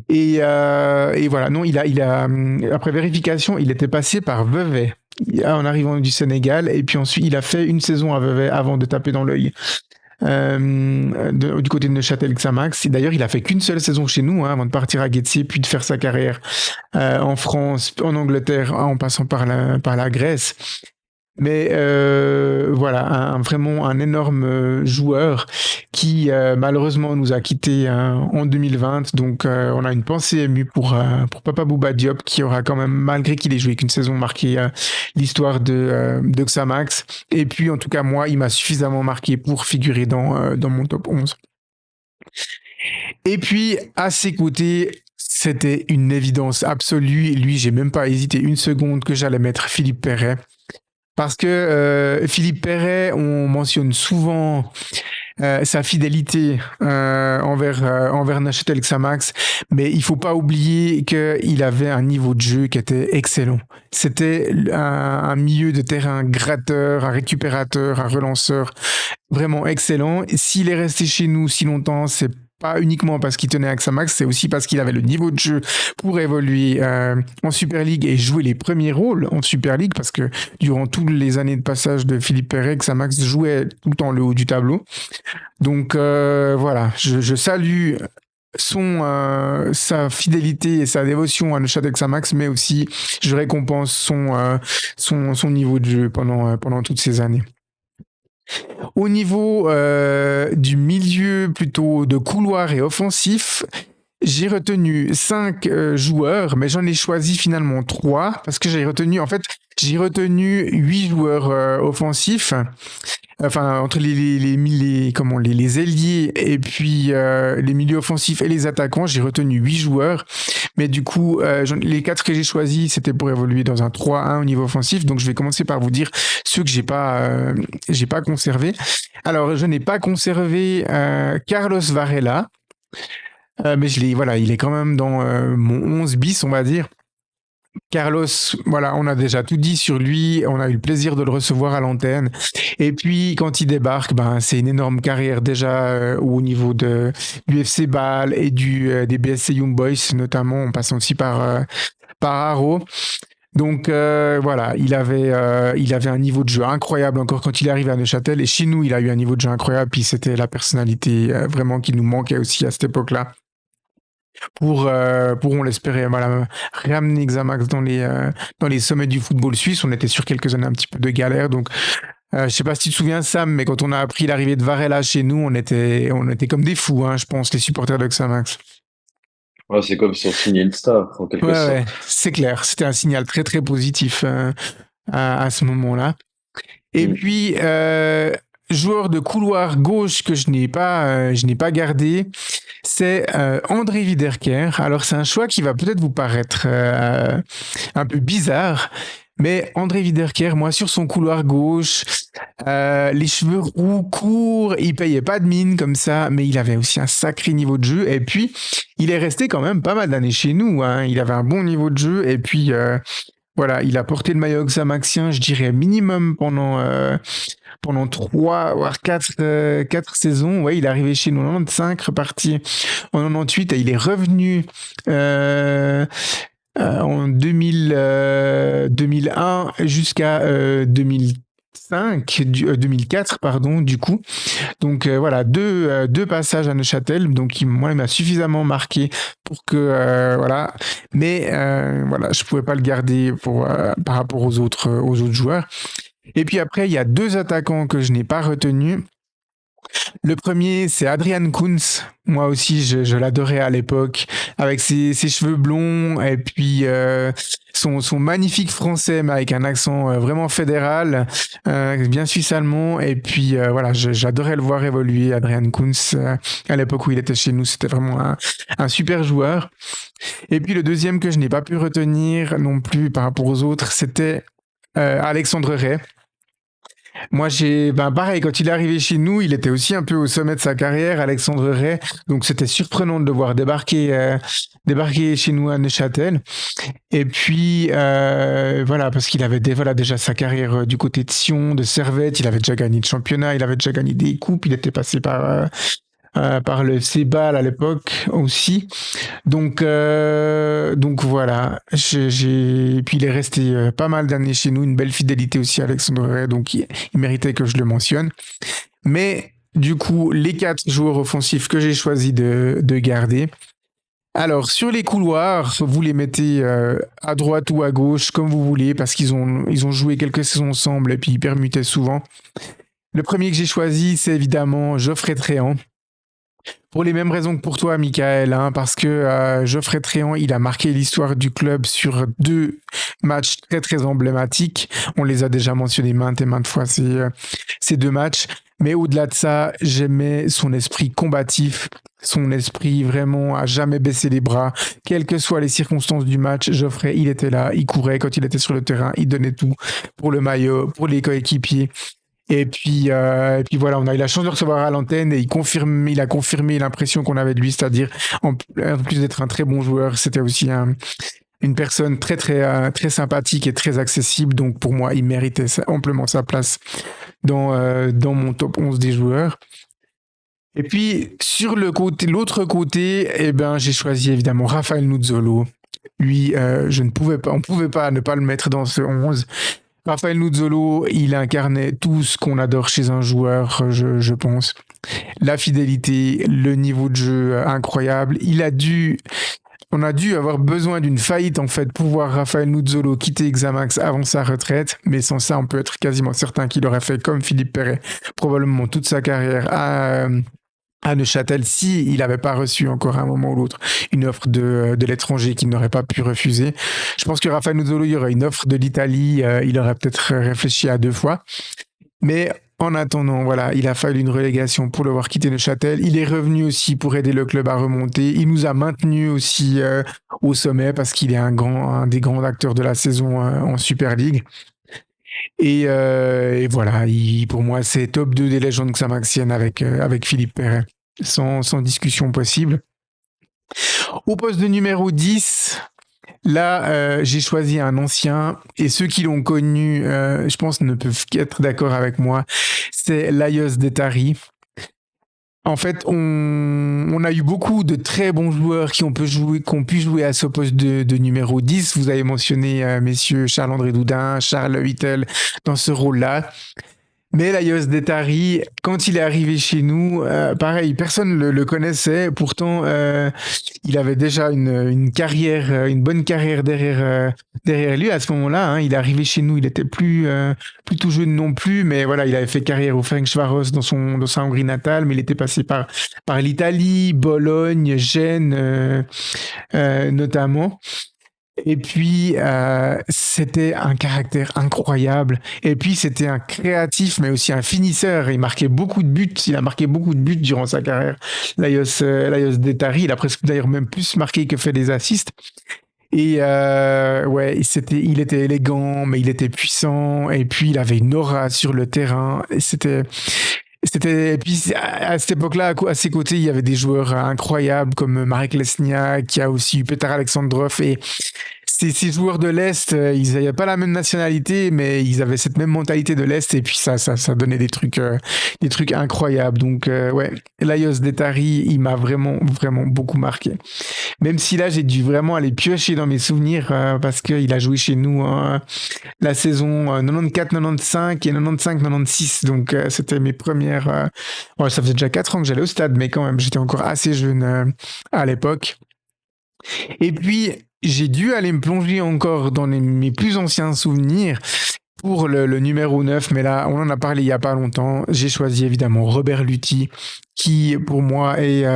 Et voilà, non, après vérification, il était passé par Vevey en arrivant du Sénégal. Et puis ensuite, il a fait une saison à Vevey avant de taper dans l'œil. Du côté de Neuchâtel Xamax. D'ailleurs, il a fait qu'une seule saison chez nous, avant de partir à Guettier, puis de faire sa carrière en France, en Angleterre, en passant par la Grèce. Mais voilà, vraiment un énorme joueur qui malheureusement nous a quittés en 2020. Donc on a une pensée émue pour Papa Bouba Diop, qui aura quand même, malgré qu'il ait joué qu'une saison, marqué l'histoire de Xamax. Et puis en tout cas, moi, il m'a suffisamment marqué pour figurer dans mon top 11. Et puis à ses côtés, c'était une évidence absolue. Lui, j'ai même pas hésité une seconde que j'allais mettre Philippe Perret. Parce que Philippe Perret, on mentionne souvent sa fidélité envers Neuchâtel Xamax, mais il faut pas oublier qu'il avait un niveau de jeu qui était excellent. C'était un milieu de terrain gratteur, un récupérateur, un relanceur vraiment excellent. Et s'il est resté chez nous si longtemps, c'est pas uniquement parce qu'il tenait à Xamax, c'est aussi parce qu'il avait le niveau de jeu pour évoluer en Super League et jouer les premiers rôles en Super League, parce que durant toutes les années de passage de Philippe Perret, Xamax jouait tout le temps le haut du tableau. Donc voilà, je salue sa fidélité et sa dévotion à Neuchâtel Xamax, mais aussi je récompense son niveau de jeu pendant toutes ces années. Au niveau du milieu plutôt de couloir et offensif, j'ai retenu 5 joueurs, mais j'en ai choisi finalement 3 parce que j'ai retenu 8 joueurs offensifs. Enfin, entre les ailiers et puis les milieux offensifs et les attaquants, j'ai retenu 8 joueurs. Mais du coup, les 4 que j'ai choisis, c'était pour évoluer dans un 3-1 au niveau offensif. Donc, je vais commencer par vous dire ceux que j'ai pas conservés. Alors, je n'ai pas conservé Carlos Varela. Mais il est quand même dans mon 11 bis, on va dire. Carlos, voilà, on a déjà tout dit sur lui, on a eu le plaisir de le recevoir à l'antenne. Et puis, quand il débarque, c'est une énorme carrière déjà au niveau du FC Bâle et des BSC Young Boys, notamment, en passant aussi par Haro. Donc voilà, il avait un niveau de jeu incroyable encore quand il est arrivé à Neuchâtel. Et chez nous, il a eu un niveau de jeu incroyable. Puis c'était la personnalité vraiment qui nous manquait aussi à cette époque-là. Pour on l'espérait, voilà, ramener Xamax dans les sommets du football suisse. On était sur quelques années un petit peu de galère, donc je sais pas si tu te souviens, Sam, mais quand on a appris l'arrivée de Varela chez nous, on était comme des fous, je pense, les supporters de Xamax. Ouais, c'est comme si on signait une star, en quelque sorte. Ouais, c'est clair, c'était un signal très très positif à ce moment-là. Et puis joueur de couloir gauche que je n'ai pas gardé, c'est André Wiederkehr. Alors c'est un choix qui va peut-être vous paraître un peu bizarre, mais André Wiederkehr, moi, sur son couloir gauche, les cheveux roux, courts, il payait pas de mine comme ça, mais il avait aussi un sacré niveau de jeu. Et puis, il est resté quand même pas mal d'années chez nous. Il avait un bon niveau de jeu. Et puis, voilà, il a porté le maillot xamaxien, je dirais minimum pendant 3 voire 4 saisons. Ouais, il est arrivé chez nous en 95, reparti en 98 et il est revenu en 2001 jusqu'à 2004, pardon, du coup. Donc voilà, deux passages à Neuchâtel. Donc moi, il m'a suffisamment marqué pour que voilà. Mais voilà, je pouvais pas le garder par rapport aux autres joueurs. Et puis après, il y a 2 attaquants que je n'ai pas retenus. Le premier, c'est Adrian Kunz. Moi aussi, je l'adorais à l'époque, avec ses cheveux blonds et puis son magnifique français, mais avec un accent vraiment fédéral, bien suisse-allemand. Et puis voilà, j'adorais le voir évoluer, Adrian Kunz. À l'époque où il était chez nous, c'était vraiment un super joueur. Et puis le deuxième que je n'ai pas pu retenir non plus par rapport aux autres, c'était Alexandre Ray. Moi, pareil, quand il est arrivé chez nous, il était aussi un peu au sommet de sa carrière, Alexandre Ray. Donc, c'était surprenant de le voir débarquer chez nous à Neuchâtel. Et puis, voilà, parce qu'il avait déjà sa carrière du côté de Sion, de Servette. Il avait déjà gagné le championnat, il avait déjà gagné des coupes. Il était passé par le FC Bâle à l'époque aussi. Donc voilà. Et puis il est resté pas mal d'années chez nous, une belle fidélité aussi à Alexandre Ray, donc il méritait que je le mentionne. Mais du coup, les 4 joueurs offensifs que j'ai choisi de garder. Alors, sur les couloirs, vous les mettez à droite ou à gauche, comme vous voulez, parce qu'ils ont joué quelques saisons ensemble et puis ils permutaient souvent. Le premier que j'ai choisi, c'est évidemment Geoffrey Tréant. Pour les mêmes raisons que pour toi, Michael, hein, parce que Geoffrey Tréant, il a marqué l'histoire du club sur 2 matchs très très emblématiques. On les a déjà mentionnés maintes et maintes fois, ces 2 matchs. Mais au-delà de ça, j'aimais son esprit combatif, son esprit vraiment à jamais baisser les bras. Quelles que soient les circonstances du match, Geoffrey, il était là, il courait quand il était sur le terrain, il donnait tout pour le maillot, pour les coéquipiers. Et puis voilà, on a eu la chance de le recevoir à l'antenne et il a confirmé l'impression qu'on avait de lui, c'est-à-dire en plus d'être un très bon joueur, c'était aussi une personne très très très sympathique et très accessible. Donc pour moi, il méritait amplement sa place dans mon top 11 des joueurs. Et puis sur l'autre côté, eh ben j'ai choisi évidemment Raphaël Nuzzolo. Lui, on pouvait pas ne pas le mettre dans ce 11. Raphaël Nuzzolo, il incarnait tout ce qu'on adore chez un joueur, je pense. La fidélité, le niveau de jeu incroyable. On a dû avoir besoin d'une faillite en fait pour voir Raphaël Nuzzolo quitter Xamax avant sa retraite, mais sans ça, on peut être quasiment certain qu'il aurait fait comme Philippe Perret, probablement toute sa carrière à Neuchâtel, si il n'avait pas reçu encore à un moment ou l'autre une offre de l'étranger qu'il n'aurait pas pu refuser. Je pense que Raphaël Nuzzolo, il y aurait une offre de l'Italie, il aurait peut-être réfléchi à 2 fois. Mais en attendant, voilà, il a fallu une relégation pour le voir quitter Neuchâtel. Il est revenu aussi pour aider le club à remonter. Il nous a maintenus aussi au sommet parce qu'il est un des grands acteurs de la saison en Super League. Et voilà, pour moi, c'est top 2 des légendes xamaxiennes avec Philippe Perret, sans discussion possible. Au poste de numéro 10, là, j'ai choisi un ancien, et ceux qui l'ont connu, je pense, ne peuvent qu'être d'accord avec moi. C'est Laios Détari. En fait, on a eu beaucoup de très bons joueurs qui ont pu jouer à ce poste de numéro 10. Vous avez mentionné, messieurs, Charles-André Doudin, Charles Huitel dans ce rôle-là. Mais Laios Détari, quand il est arrivé chez nous, pareil, personne le connaissait. Pourtant, il avait déjà une carrière, une bonne carrière derrière lui à ce moment-là. Hein. Il est arrivé chez nous, il était plus tout jeune non plus, mais voilà, il avait fait carrière au Ferencváros dans sa Hongrie natale, mais il était passé par l'Italie, Bologne, Gênes, notamment. Et puis, c'était un caractère incroyable. Et puis, c'était un créatif, mais aussi un finisseur. Il marquait beaucoup de buts. Il a marqué beaucoup de buts durant sa carrière. Laios Détari, il a presque d'ailleurs même plus marqué que fait des assists. Et ouais, il était élégant, mais il était puissant. Et puis, il avait une aura sur le terrain. Et puis à cette époque-là, à ses côtés, il y avait des joueurs incroyables comme Marek Lesniak, qui a aussi eu Petar Alexandrov, et ces joueurs de l'Est, ils n'avaient pas la même nationalité, mais ils avaient cette même mentalité de l'Est, et puis ça donnait des trucs incroyables. Donc ouais, Laios Détari, il m'a vraiment vraiment beaucoup marqué. Même si là, j'ai dû vraiment aller piocher dans mes souvenirs parce qu'il a joué chez nous la saison 94-95 et 95-96. Donc, c'était mes premières... ouais, ça faisait déjà 4 ans que j'allais au stade, mais quand même, j'étais encore assez jeune à l'époque. Et puis, j'ai dû aller me plonger encore dans mes plus anciens souvenirs pour le numéro 9, mais là, on en a parlé il n'y a pas longtemps. J'ai choisi évidemment Robert Luthi, qui pour moi est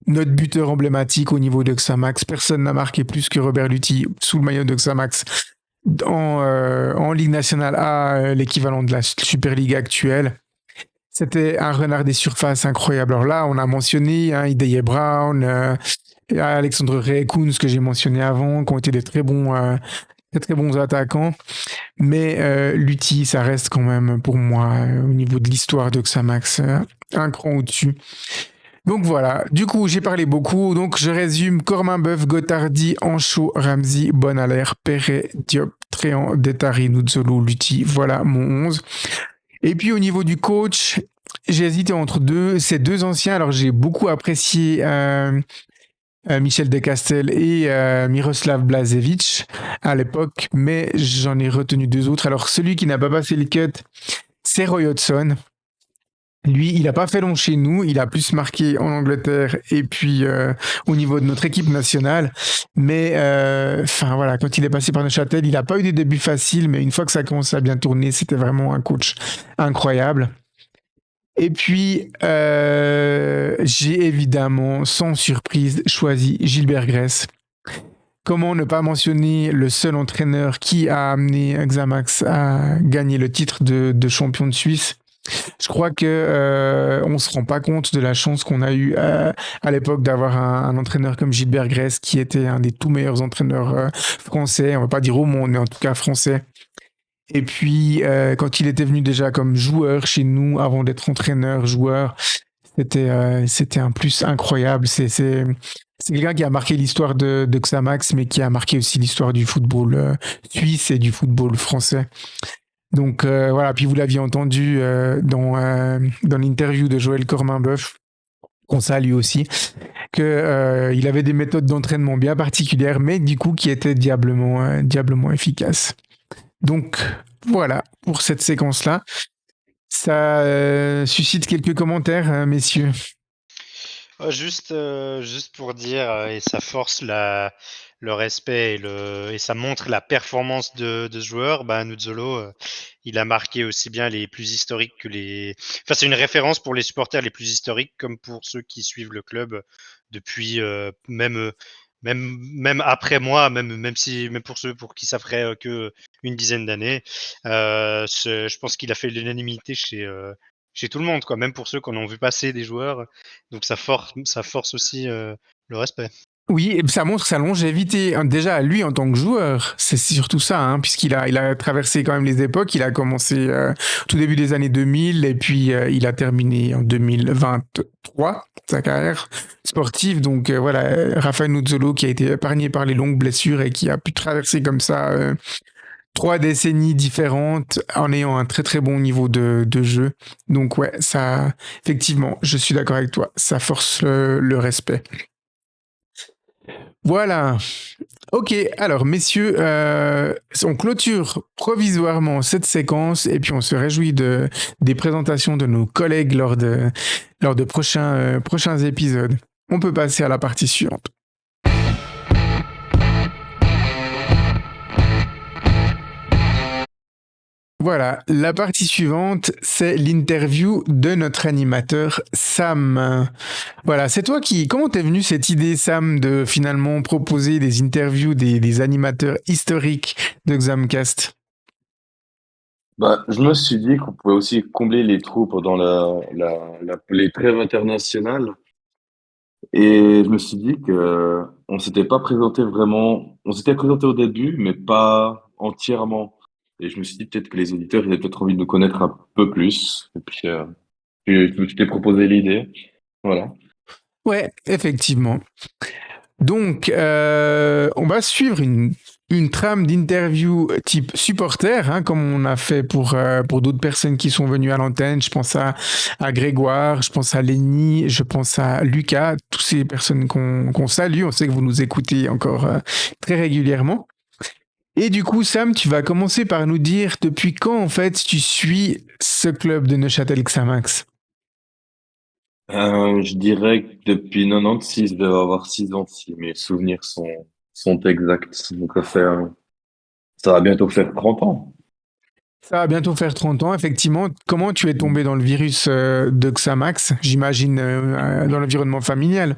notre buteur emblématique au niveau de Xamax. Personne n'a marqué plus que Robert Luthi sous le maillot de Xamax en Ligue nationale A, l'équivalent de la Super League actuelle. C'était un renard des surfaces incroyable. Alors là, on a mentionné Ideye Brown, Alexandre Ray, Koun, ce que j'ai mentionné avant, qui ont été des très bons très très bons attaquants. Mais Lutti, ça reste quand même pour moi, au niveau de l'histoire de Xamax, un cran au-dessus. Donc voilà, du coup j'ai parlé beaucoup, donc je résume: Corminboeuf, Gotardi, Ancho, Ramsey, Bonalaire, Perret, Diop, Tréant, Detari, Nuzzolo, Lutti, voilà mon 11. Et puis au niveau du coach, j'ai hésité entre ces deux anciens. Alors j'ai beaucoup apprécié Michel Decastel et Miroslav Blažević à l'époque, mais j'en ai retenu deux autres. Alors celui qui n'a pas passé le cut, c'est Roy Hodgson. Lui, il n'a pas fait long chez nous, il a plus marqué en Angleterre et puis au niveau de notre équipe nationale. Mais voilà, quand il est passé par Neuchâtel, il n'a pas eu des débuts faciles, mais une fois que ça a commencé à bien tourner, c'était vraiment un coach incroyable. Et puis, j'ai évidemment, sans surprise, choisi Gilbert Gress. Comment ne pas mentionner le seul entraîneur qui a amené Xamax à gagner le titre de champion de Suisse? Je crois que on se rend pas compte de la chance qu'on a eue à l'époque d'avoir un entraîneur comme Gilbert Gress, qui était un des tout meilleurs entraîneurs français, on va pas dire au monde, mais en tout cas français. Et puis, quand il était venu déjà comme joueur chez nous, avant d'être entraîneur-joueur, c'était un plus incroyable. C'est quelqu'un qui a marqué l'histoire de Xamax, mais qui a marqué aussi l'histoire du football suisse et du football français. Donc voilà, puis vous l'aviez entendu dans l'interview de Joël Corminboeuf, qu'on salue aussi, que il avait des méthodes d'entraînement bien particulières, mais du coup qui étaient diablement efficaces. Donc voilà pour cette séquence-là. Ça suscite quelques commentaires, messieurs. Juste pour dire, et ça force le respect et ça montre la performance de ce joueur, Nuzzolo, il a marqué aussi bien les plus historiques que Enfin, c'est une référence pour les supporters les plus historiques comme pour ceux qui suivent le club depuis même après moi, même pour ceux pour qui ça ferait que une dizaine d'années. Je pense qu'il a fait l'unanimité chez tout le monde, quoi, même pour ceux qu'on a vu passer des joueurs. Donc ça force aussi le respect. Oui, et ça montre sa longévité. Déjà, lui, en tant que joueur, c'est surtout ça, hein, puisqu'il a traversé quand même les époques. Il a commencé tout début des années 2000, et puis il a terminé en 2023 sa carrière sportive. Donc voilà, Rafael Nuzzolo, qui a été épargné par les longues blessures et qui a pu traverser comme ça 3 décennies différentes en ayant un très très bon niveau de jeu. Donc ouais, ça, effectivement, je suis d'accord avec toi, ça force le respect. Voilà. Ok, alors messieurs, on clôture provisoirement cette séquence et puis on se réjouit des présentations de nos collègues lors de prochains épisodes. On peut passer à la partie suivante. Voilà, la partie suivante, c'est l'interview de notre animateur Sam. Voilà, c'est toi comment t'es venue cette idée, Sam, de finalement proposer des interviews des animateurs historiques de Xamcast? Je me suis dit qu'on pouvait aussi combler les trous pendant les trêves internationales. Et je me suis dit que on s'était pas présenté vraiment. On s'était présenté au début, mais pas entièrement. Et je me suis dit peut-être que les auditeurs ils avaient peut-être envie de nous connaître un peu plus. Et puis, je t'ai proposé l'idée. Voilà. Ouais, effectivement. Donc, on va suivre une trame d'interview type supporter, hein, comme on a fait pour d'autres personnes qui sont venues à l'antenne. Je pense à Grégoire, je pense à Lenny, je pense à Lucas, toutes ces personnes qu'on salue. On sait que vous nous écoutez encore très régulièrement. Et du coup, Sam, tu vas commencer par nous dire depuis quand, en fait, tu suis ce club de Neuchâtel Xamax. Je dirais que depuis 96, je devais avoir 6 ans si mes souvenirs sont exacts. Donc ça va bientôt faire 30 ans. Ça va bientôt faire 30 ans, effectivement. Comment tu es tombé dans le virus de Xamax? J'imagine dans l'environnement familial.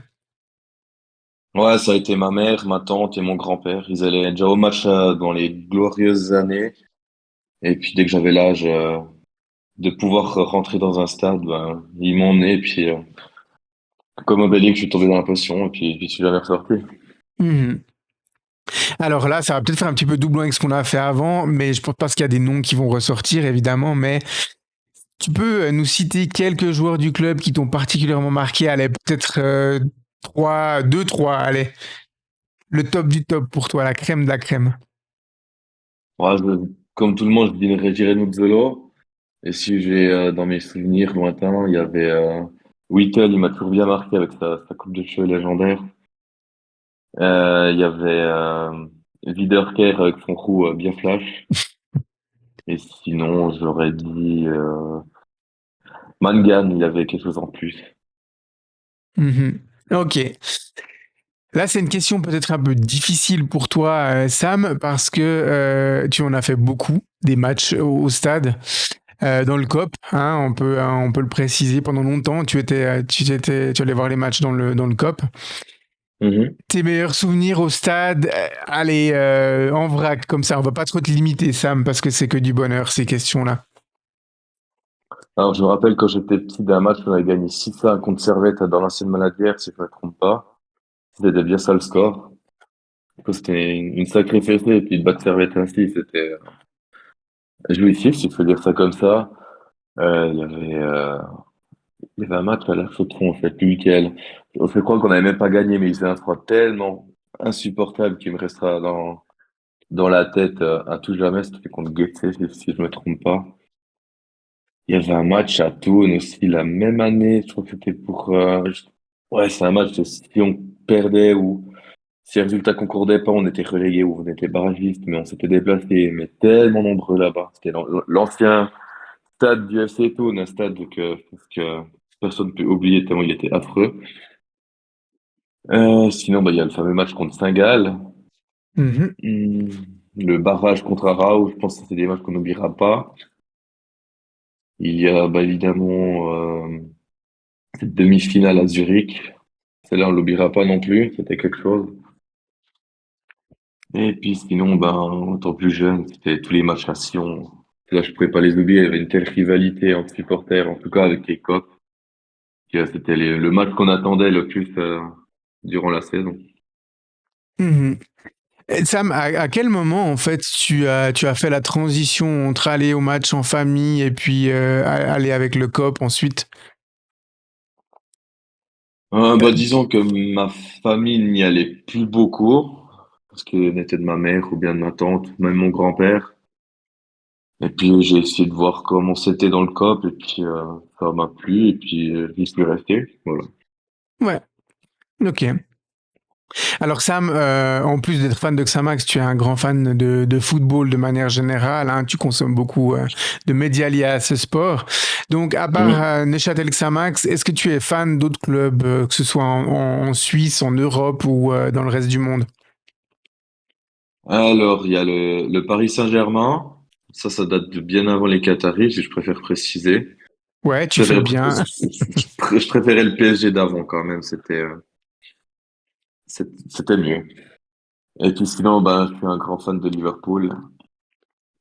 Ouais, ça a été ma mère, ma tante et mon grand-père. Ils allaient déjà au match dans les glorieuses années. Et puis dès que j'avais l'âge de pouvoir rentrer dans un stade, ils m'ont emmené. Et puis comme Obélix, je suis tombé dans la potion et puis je suis jamais ressorti. Mhm. Alors là, ça va peut-être faire un petit peu doublon avec ce qu'on a fait avant, mais je pense pas qu'il y a des noms qui vont ressortir, évidemment, mais tu peux nous citer quelques joueurs du club qui t'ont particulièrement marqué. Allez, peut-être 3, allez. Le top du top pour toi, la crème de la crème. Ouais, comme tout le monde, je dirais Jiré Zolo. Et si j'ai dans mes souvenirs lointains, il y avait Whittle, il m'a toujours bien marqué avec sa coupe de cheveux légendaire. Il y avait Wiederkehr avec son crew bien flash. Et sinon, j'aurais dit Mangan, il avait quelque chose en plus. Mhm. Ok. Là, c'est une question peut-être un peu difficile pour toi, Sam, parce que tu en as fait beaucoup, des matchs au stade. Dans le COP, hein, on peut le préciser. Pendant longtemps, tu allais voir les matchs dans le COP. Mhm. Tes meilleurs souvenirs au stade, allez, en vrac, comme ça, on va pas trop te limiter, Sam, parce que c'est que du bonheur, ces questions-là. Alors, je me rappelle quand j'étais petit d'un match, on avait gagné 6-1 contre Servette dans l'ancienne Manadière, si je ne me trompe pas. C'était bien ça le score. Du coup, c'était une sacrée fessée, et puis de battre Servette ainsi, c'était jouissif, si je peux dire ça comme ça. Euh, il y avait, euh, il y avait un match à la Chautron, je sais plus lequel. Je crois qu'on n'avait même pas gagné, mais il faisait un froid tellement insupportable qu'il me restera dans la tête à tout jamais. C'était contre Goethe, si je me trompe pas. Il y avait un match à Thun aussi la même année. Je crois que c'était pour. Ouais, c'est un match de si on perdait ou si les résultats concordaient pas, on était relégué ou on était barragiste, mais on s'était déplacé, mais tellement nombreux là-bas. C'était l'ancien stade du FC Thun, un stade que personne ne peut oublier tellement il était affreux. Sinon, bah, il y a le fameux match contre Saint-Gall. Mhm. Hmm, le barrage contre Arau, je pense que c'est des matchs qu'on n'oubliera pas. Il y a bah, évidemment cette demi-finale à Zurich. Celle-là, on l'oubliera pas non plus. C'était quelque chose. Et puis sinon, ben, en tant plus jeune, c'était tous les matchs à Sion. Là, je pouvais pas les oublier. Il y avait une telle rivalité entre supporters, en tout cas avec les Coqs, que c'était le match qu'on attendait le plus durant la saison. Mhm. Et Sam, à quel moment en fait tu as fait la transition entre aller au match en famille et puis aller avec le COP ensuite? Bah, disons que ma famille n'y allait plus beaucoup, parce qu'elle était de ma mère ou bien de ma tante, même mon grand-père. Et puis j'ai essayé de voir comment c'était dans le COP, et puis ça m'a plu, et puis j'y suis resté. Voilà. Ouais, ok. Alors Sam, en plus d'être fan de Xamax, tu es un grand fan de football de manière générale, hein, tu consommes beaucoup de médias liés à ce sport. Donc à part Mhm. Neuchâtel Xamax, est-ce que tu es fan d'autres clubs, que ce soit en Suisse, en Europe ou dans le reste du monde? Alors, il y a le Paris Saint-Germain. Ça date de bien avant les Qataris, si je préfère préciser. Ouais, Je tu fais préfère- bien. je préférais le PSG d'avant quand même, c'était mieux. Et puis sinon, ben, je suis un grand fan de Liverpool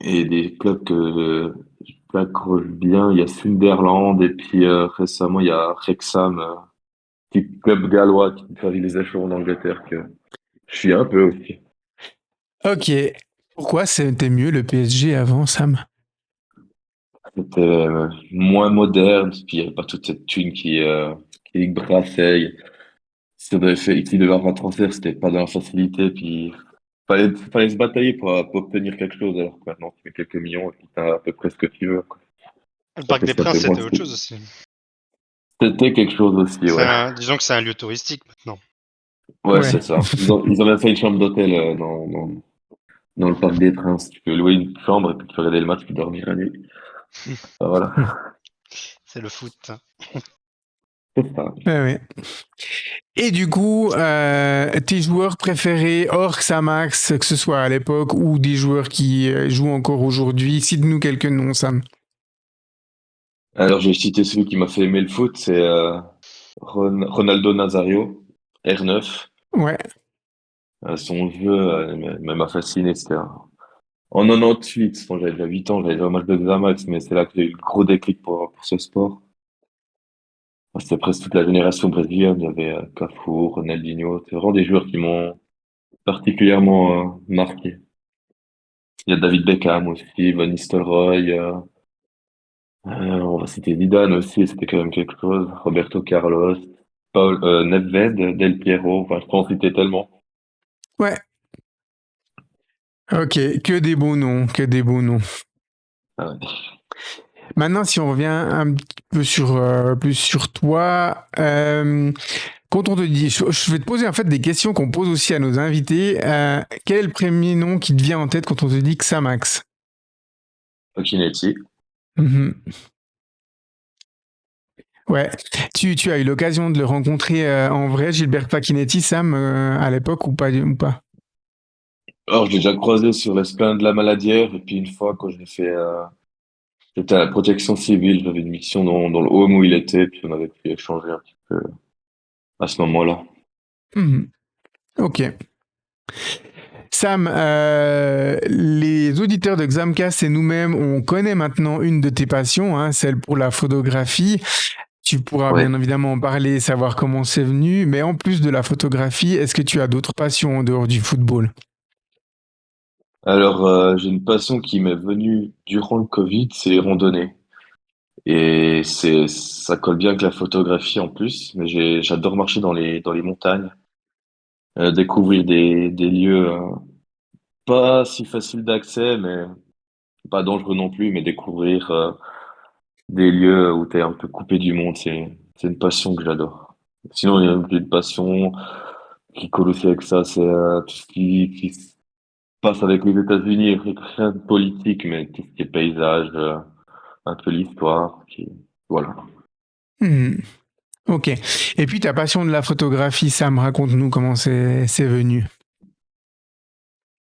et des clubs que j'accroche bien. Il y a Sunderland et puis récemment, il y a Wrexham, petit club gallois qui gravit les échelons d'Angleterre que je suis un peu aussi. Ok. Pourquoi c'était mieux le PSG avant, Sam? C'était moins moderne, puis il n'y avait pas toute cette thune qui brassait. Si on avait fait, qui devait avoir un transfert, c'était pas dans la facilité, puis fallait se batailler pour obtenir quelque chose, alors que maintenant, tu mets quelques millions et puis t'as à peu près ce que tu veux, quoi. Le Ça Parc fait, des ça Princes, fait moins. c'était autre chose aussi. C'était quelque chose aussi, ouais. Disons que c'est un lieu touristique maintenant. Ouais, Ouais. c'est ça. Ils ont même fait une chambre d'hôtel dans le Parc des Princes. Tu peux louer une chambre et puis tu peux regarder le match puis dormir la nuit. Ah, voilà. C'est le foot, hein. C'est ça. Ouais, ouais. Et du coup, tes joueurs préférés hors Xamax, que ce soit à l'époque ou des joueurs qui jouent encore aujourd'hui, cite-nous quelques noms, Sam. Alors, je vais citer celui qui m'a fait aimer le foot, c'est Ronaldo Nazario, R9. Ouais. Son jeu m'a fasciné. En 98, quand j'avais déjà 8 ans, j'avais déjà un match de Xamax, mais c'est là que j'ai eu le gros déclic pour ce sport. C'était presque toute la génération brésilienne. Il y avait Cafu, Ronaldinho. C'est vraiment des joueurs qui m'ont particulièrement marqué. Il y a David Beckham aussi, Van Nistelrooy, on va citer Zidane aussi, c'était quand même quelque chose. Roberto Carlos, Paul, Nedved, Del Piero, enfin, je peux en citer tellement. Ouais, ok, que des beaux noms, que des beaux noms. Ah ouais. Maintenant, si on revient un petit peu sur plus sur toi, quand on te dit, je vais te poser en fait des questions qu'on pose aussi à nos invités. Quel est le premier nom qui te vient en tête quand on te dit Xamax? Occhinetti. Mhm. Ouais, tu as eu l'occasion de le rencontrer en vrai, Gilbert Facchinetti, Sam, à l'époque ou pas? Alors, je l'ai déjà croisé sur l'esplanade de la Maladière, et puis une fois, quand j'ai fait, j'étais à la protection civile, j'avais une mission dans le home où il était, puis on avait pu échanger un petit peu à ce moment-là. Mhm. Ok. Sam, les auditeurs de Xamcast et nous-mêmes, on connaît maintenant une de tes passions, hein, celle pour la photographie. Tu pourras Ouais. bien évidemment en parler, savoir comment c'est venu, mais en plus de la photographie, est-ce que tu as d'autres passions en dehors du football? Alors, j'ai une passion qui m'est venue durant le Covid, c'est les randonnées. Et ça colle bien avec la photographie en plus, mais j'adore marcher dans les montagnes, découvrir des lieux, pas si faciles d'accès, mais pas dangereux non plus, mais découvrir, des lieux où tu es un peu coupé du monde, c'est une passion que j'adore. Sinon, il y a une passion qui colle aussi avec ça, c'est tout ce qui se passe avec les États-Unis, rien de politique, mais tout ce qui est paysage, un peu l'histoire, voilà. Hmm, ok. Et puis ta passion de la photographie, Sam, raconte-nous comment c'est venu.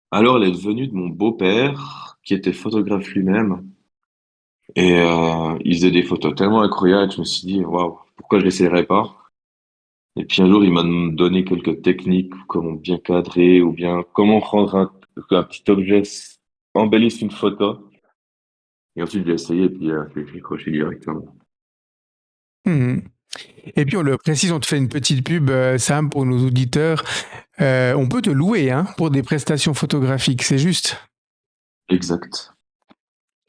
Alors, elle est venue de mon beau-père, qui était photographe lui-même, et il faisait des photos tellement incroyables, je me suis dit, waouh, pourquoi je l'essayerais pas? Et puis un jour, il m'a donné quelques techniques, comment bien cadrer, ou bien comment rendre un petit objet embellisse une photo. Et ensuite, j'ai essayé, et puis j'ai accroché directement. Hmm. Et puis on le précise, on te fait une petite pub, Sam, pour nos auditeurs. On peut te louer hein, pour des prestations photographiques, c'est juste. Exact.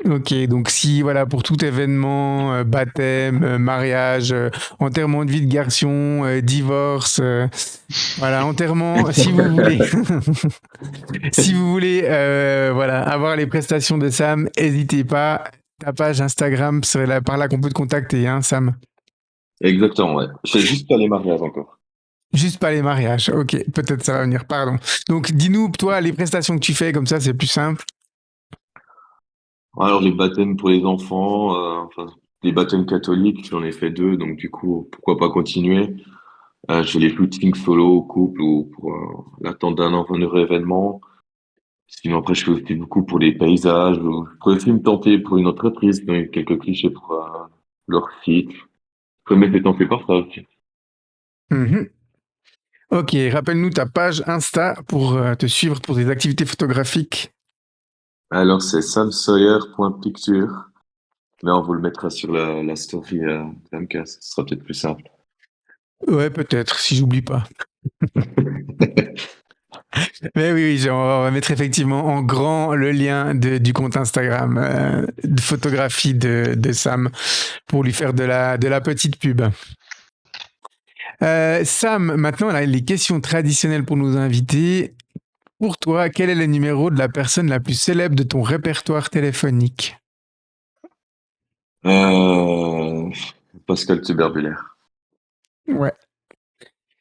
Ok, donc si voilà pour tout événement, baptême, mariage, enterrement de vie de garçon, divorce, voilà enterrement, si vous voulez, si vous voulez, voilà avoir les prestations de Sam, n'hésitez pas. Ta page Instagram, c'est par là qu'on peut te contacter, hein, Sam. Exactement, ouais. Je fais juste pas les mariages encore. Juste pas les mariages. Ok, peut-être ça va venir. Pardon. Donc dis-nous toi les prestations que tu fais comme ça, c'est plus simple. Alors, les baptêmes pour les enfants, enfin, les baptêmes catholiques, j'en ai fait deux, donc du coup, pourquoi pas continuer? Je fais les shootings solo au couple ou pour l'attente d'un enfant de événement. Sinon, après, je fais aussi beaucoup pour les paysages. Ou je pourrais aussi me tenter pour une entreprise, donner quelques clichés pour leur site. Je peux mettre tenter par ça aussi. Mhm. Ok, rappelle-nous ta page Insta pour te suivre pour des activités photographiques. Alors, c'est samsawyer.picture, mais on vous le mettra sur la story Camcast. Ce sera peut-être plus simple. Ouais, peut-être, si j'oublie pas. Mais oui, oui, on va mettre effectivement en grand le lien du compte Instagram de photographie de Sam pour lui faire de la petite pub. Sam, maintenant, là, les questions traditionnelles pour nos invités. Pour toi, quel est le numéro de la personne la plus célèbre de ton répertoire téléphonique? Euh, Pascal Tuberbulaire. Ouais.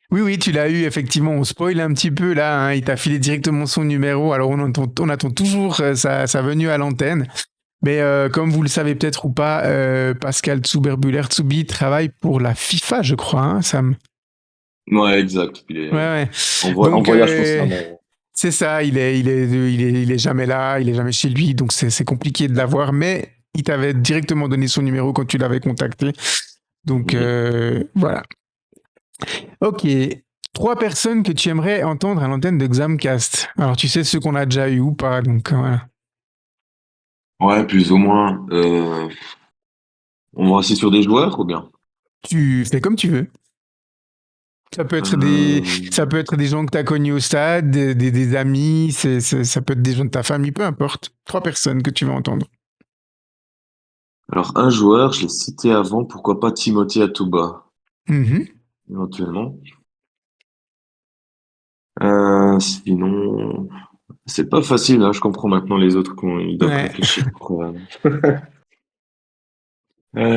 Oui, oui, tu l'as eu, effectivement. On spoil un petit peu là. Hein, il t'a filé directement son numéro. Alors, on attend toujours sa venue à l'antenne. Mais comme vous le savez peut-être ou pas, Pascal Tsubi travaille pour la FIFA, je crois, hein, Sam. Ouais, exact. Il Ouais, est ouais. en Donc, voyage constamment. c'est ça. Il est jamais là. Il est jamais chez lui. Donc, c'est compliqué de l'avoir. Mais il t'avait directement donné son numéro quand tu l'avais contacté. Donc, Mhm. voilà. Ok. Trois personnes que tu aimerais entendre à l'antenne de Xamcast. Alors, tu sais ceux qu'on a déjà eu ou pas. Donc, voilà. Ouais, plus ou moins. On va rester sur des joueurs ou bien? Tu fais comme tu veux. Ça peut être Euh, ça peut être des gens que tu as connus au stade, des amis, ça peut être des gens de ta famille, peu importe. 3 personnes que tu vas entendre. alors, un joueur, je l'ai cité avant, pourquoi pas Timothy Atuba, Mhm. éventuellement. Sinon, c'est pas facile, hein, je comprends maintenant les autres quand ils doivent Ouais. réfléchir.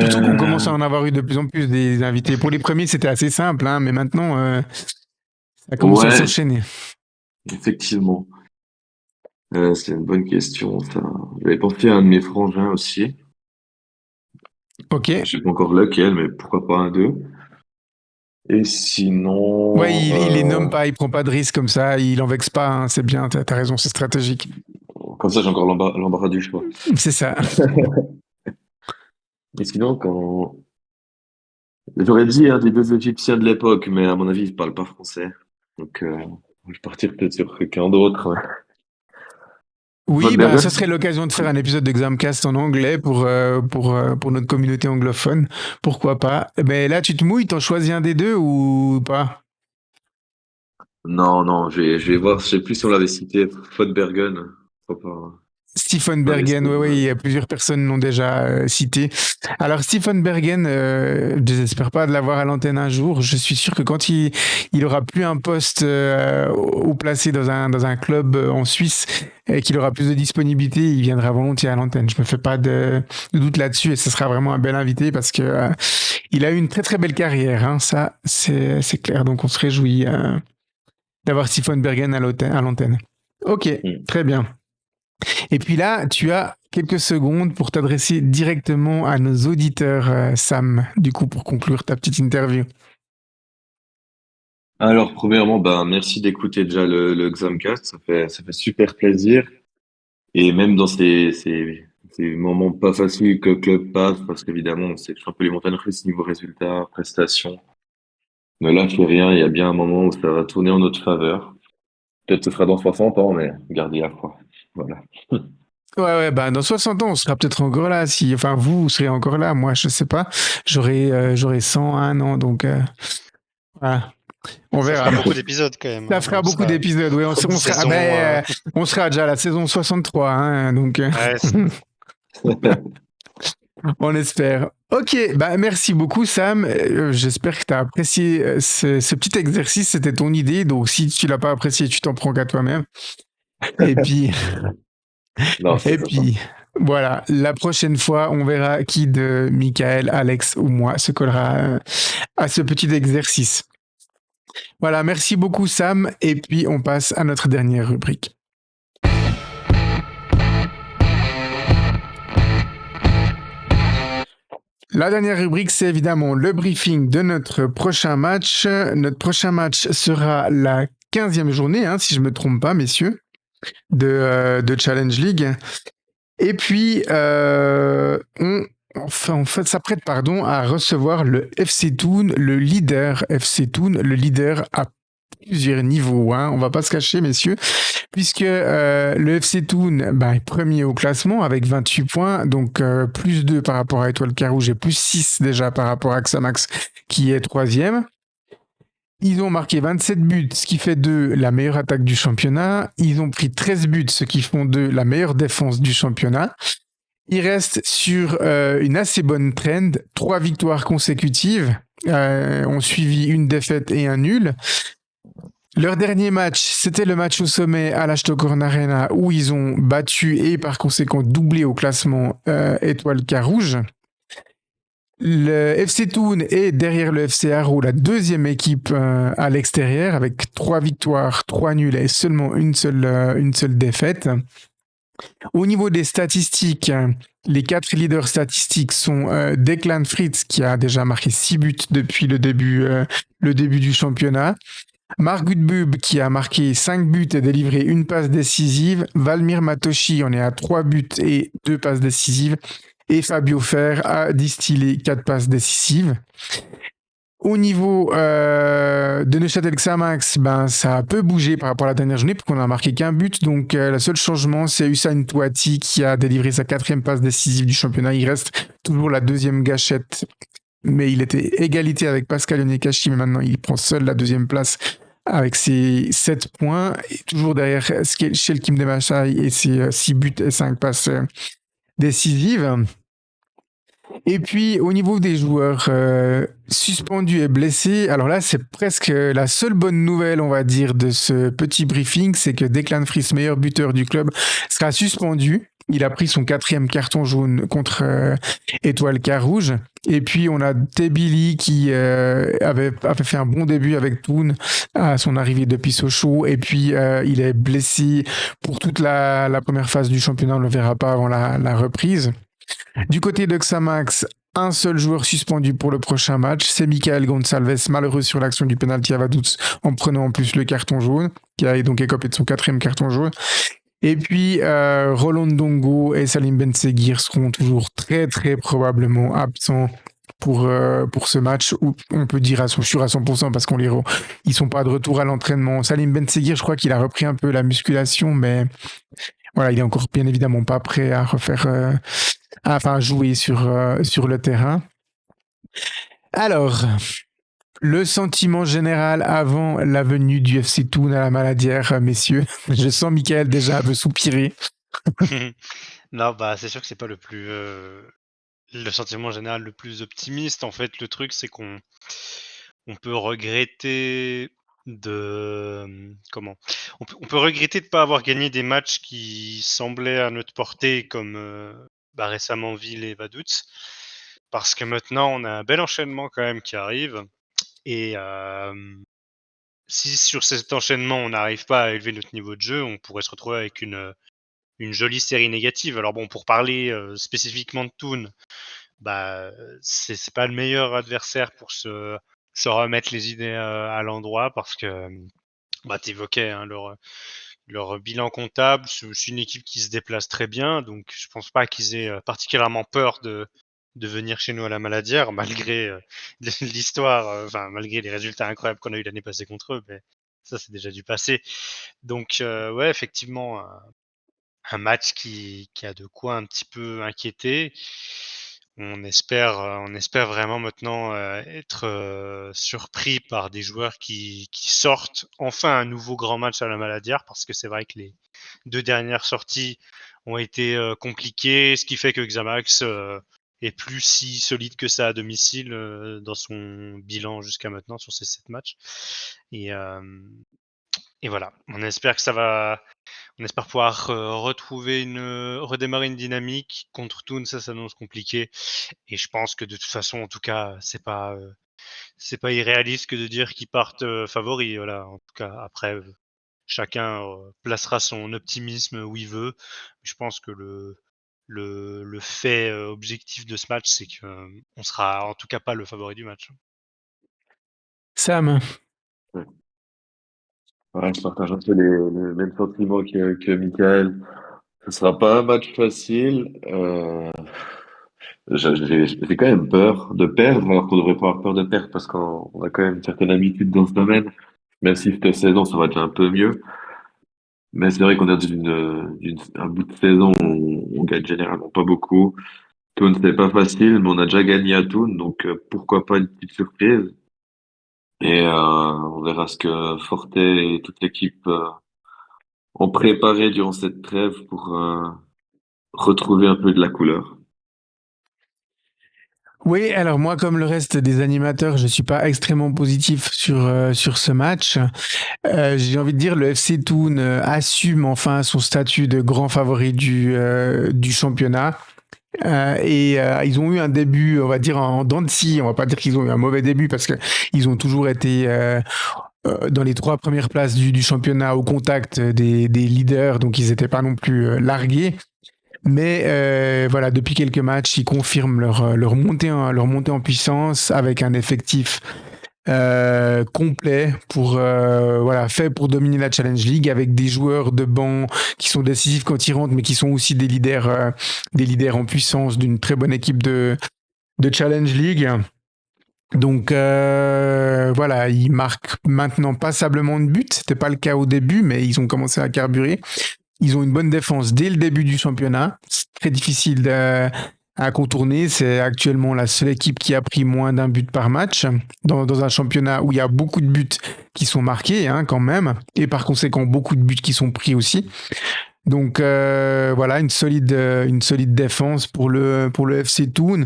Surtout qu'on commence à Euh, en avoir eu de plus en plus des invités. Pour les premiers, c'était assez simple, hein, mais maintenant, ça commence à ouais, s'enchaîner. effectivement. C'est une bonne question, ça. J'avais pensé à un de mes frangins aussi. Ok. Je sais pas encore lequel, mais pourquoi pas un d'eux. Et Ouais, sinon, il les nomme pas, il prend pas de risques comme ça, il en vexe pas, hein, c'est bien, t'as raison, c'est stratégique. comme ça, j'ai encore l'embarras du choix. C'est ça. Et sinon, quand j'aurais dit un des deux Égyptiens de l'époque, mais à mon avis, ils parlent pas français. Donc, je vais partir peut-être sur quelqu'un d'autre. Oui, Van ben, ce serait Bergen? l'occasion de faire un épisode d'Examcast en anglais pour notre communauté anglophone. Pourquoi pas? Mais là, tu te mouilles, t'en choisis un des deux ou pas? Non, non, je vais voir. Je sais plus si on l'avait cité. Van Bergen. Pourquoi pas, hein. Stephen Allez, Bergen, c'est oui, oui, il vrai. y a plusieurs personnes l'ont déjà cité. Alors Stephen Bergen, je désespère pas de l'avoir à l'antenne un jour. Je suis sûr que quand il aura plus un poste ou placé dans un club en Suisse et qu'il aura plus de disponibilité, il viendra volontiers à l'antenne. Je me fais pas de doute là-dessus et ce sera vraiment un bel invité parce que il a eu une très très belle carrière, hein, ça c'est clair. Donc on se réjouit d'avoir Stephen Bergen à l'antenne. Ok, Hmm. très bien. Et puis là, tu as quelques secondes pour t'adresser directement à nos auditeurs, Sam, du coup, pour conclure ta petite interview. Alors, premièrement, ben, merci d'écouter déjà le Xamcast. Ça fait super plaisir. Et même dans ces moments pas faciles que le club passe, parce qu'évidemment, c'est un peu les montagnes russes niveau résultats, prestations. Ne lâchez rien, il y a bien un moment où ça va tourner en notre faveur. Peut-être ce sera dans 60 ans, mais gardez la foi. Voilà. Ouais, ouais, bah, dans 60 ans, on sera peut-être encore là. Si, enfin, vous serez encore là. Moi, je sais pas. J'aurai 101 ans, donc, voilà. On Ça fera verra. beaucoup d'épisodes quand même, Ça hein. fera beaucoup d'épisodes. Oui, Une saison. on sera déjà à la saison 63, hein, donc, Ouais, on espère. Ok, bah merci beaucoup Sam. J'espère que tu as apprécié ce petit exercice. C'était ton idée, donc si tu l'as pas apprécié, tu t'en prends qu'à toi-même. Et puis, Non, c'est et sympa. puis, voilà. La prochaine fois, on verra qui de Michael, Alex ou moi se collera à ce petit exercice. Voilà, merci beaucoup Sam. Et puis, on passe à notre dernière rubrique. La dernière rubrique, c'est évidemment le briefing de notre prochain match. Notre prochain match sera la 15e journée, hein, si je me trompe pas, messieurs, de Challenge League. Et puis, on s'apprête, pardon, à recevoir le FC Thun, le leader FC Thun, le leader à plusieurs niveaux, hein, on va pas se cacher, messieurs, puisque le FC Thun est premier au classement avec 28 points, donc plus 2 par rapport à Étoile Carouge et plus 6 déjà par rapport à Xamax qui est troisième. Ils ont marqué 27 buts, ce qui fait d'eux la meilleure attaque du championnat. Ils ont pris 13 buts, ce qui font d'eux la meilleure défense du championnat. Ils restent sur une assez bonne trend. 3 victoires consécutives ont suivi une défaite et un nul. Leur dernier match, c'était le match au sommet à l'Ashtokorn Arena où ils ont battu et par conséquent doublé au classement Étoile Carouge. Le FC Thun est derrière le FC Haro la deuxième équipe à l'extérieur avec 3 victoires, 3 nuls et seulement une seule défaite. Au niveau des statistiques, les 4 leaders statistiques sont Declan Fritz qui a déjà marqué 6 buts depuis le début du championnat. Mark Gutbub qui a marqué 5 buts et délivré une passe décisive. Valmir Matoshi en est à 3 buts et 2 passes décisives. Et Fabio Fer a distillé 4 passes décisives. Au niveau de Neuchâtel Xamax, ça a peu bougé par rapport à la dernière journée, puisqu'on a marqué qu'un but. Donc, le seul changement, c'est Hussein Touati qui a délivré sa 4e passe décisive du championnat. Il reste toujours la 2e gâchette mais il était égalité avec Pascal Onyekashi, mais maintenant il prend seul la deuxième place avec ses 7 points, et toujours derrière Shel Kim Demachai et ses 6 buts et 5 passes décisives. Et puis, au niveau des joueurs suspendus et blessés, alors là, c'est presque la seule bonne nouvelle, on va dire, de ce petit briefing, c'est que Declan Fries, meilleur buteur du club, sera suspendu. Il a pris son 4e carton jaune contre Étoile Carouge. Et puis, on a Tebili qui avait fait un bon début avec Toon à son arrivée depuis Sochaux. Et puis, il est blessé pour toute la première phase du championnat. On ne le verra pas avant la reprise. Du côté de Xamax, un seul joueur suspendu pour le prochain match, c'est Michael Gonçalves, malheureux sur l'action du penalty à Vaduz en prenant en plus le carton jaune, qui a donc écopé de son 4e carton jaune. Et puis, Roland Dongo et Salim Benseguir seront toujours très très probablement absents pour ce match, où on peut dire sûr à 100% parce ils sont pas de retour à l'entraînement. Salim Benseguir, je crois qu'il a repris un peu la musculation, mais voilà, il est encore bien évidemment pas prêt à jouer sur le terrain. Alors, le sentiment général avant la venue du FC Thun à la Maladière, messieurs. Je sens Michael déjà un peu soupirer. Non, bah c'est sûr que c'est pas le sentiment général le plus optimiste. En fait, le truc, c'est qu'on peut regretter on peut regretter de pas avoir gagné des matchs qui semblaient à notre portée, comme récemment Ville et Vaduz, parce que maintenant on a un bel enchaînement quand même qui arrive, et si sur cet enchaînement on n'arrive pas à élever notre niveau de jeu, on pourrait se retrouver avec une jolie série négative. Alors bon, pour parler spécifiquement de Thun, c'est pas le meilleur adversaire pour se remettre les idées à l'endroit, parce que t'évoquais leur bilan comptable. C'est une équipe qui se déplace très bien, donc je pense pas qu'ils aient particulièrement peur de venir chez nous à la Maladière, malgré l'histoire, malgré les résultats incroyables qu'on a eu l'année passée contre eux, mais ça c'est déjà du passé. Donc ouais, effectivement, un match qui a de quoi un petit peu inquiéter. On espère vraiment maintenant être surpris par des joueurs qui sortent enfin un nouveau grand match à la Maladière, parce que c'est vrai que les 2 dernières sorties ont été compliquées, ce qui fait que Xamax est plus si solide que ça à domicile dans son bilan jusqu'à maintenant sur ces 7 matchs. Et voilà, on espère pouvoir redémarrer une dynamique. Contre Thun, ça s'annonce compliqué. Et je pense que de toute façon, en tout cas, c'est pas irréaliste que de dire qu'ils partent favoris. Voilà. En tout cas, après, chacun placera son optimisme où il veut. Je pense que le fait objectif de ce match, c'est qu'on sera en tout cas pas le favori du match. Sam. Ouais, je partage un peu les mêmes sentiments que Michael. Ce sera pas un match facile. J'ai quand même peur de perdre, alors qu'on devrait pas avoir peur de perdre parce qu'on a quand même une certaine habitude dans ce domaine. Même si cette saison, ça va déjà un peu mieux. Mais c'est vrai qu'on est dans un bout de saison où on gagne généralement pas beaucoup. Toon, c'est pas facile, mais on a déjà gagné à Toon, donc pourquoi pas une petite surprise. Et on verra ce que Forte et toute l'équipe ont préparé durant cette trêve pour retrouver un peu de la couleur. Oui, alors moi, comme le reste des animateurs, je suis pas extrêmement positif sur ce match. J'ai envie de dire, le FC Thun assume enfin son statut de grand favori du championnat. Ils ont eu un début, on va dire, en dents de scie. On va pas dire qu'ils ont eu un mauvais début, parce que ils ont toujours été dans les 3 premières places du championnat, au contact des leaders, donc ils n'étaient pas non plus largués. Mais voilà, depuis quelques matchs, ils confirment leur montée en puissance, avec un effectif complet fait pour dominer la Challenge League, avec des joueurs de banc qui sont décisifs quand ils rentrent, mais qui sont aussi des leaders en puissance d'une très bonne équipe de Challenge League. Donc voilà, ils marquent maintenant passablement de buts. C'était pas le cas au début, mais ils ont commencé à carburer. Ils ont une bonne défense dès le début du championnat. C'est très difficile à contourner. C'est actuellement la seule équipe qui a pris moins d'un but par match dans un championnat où il y a beaucoup de buts qui sont marqués quand même, et par conséquent beaucoup de buts qui sont pris aussi. Donc voilà, une solide défense pour le FC Thun.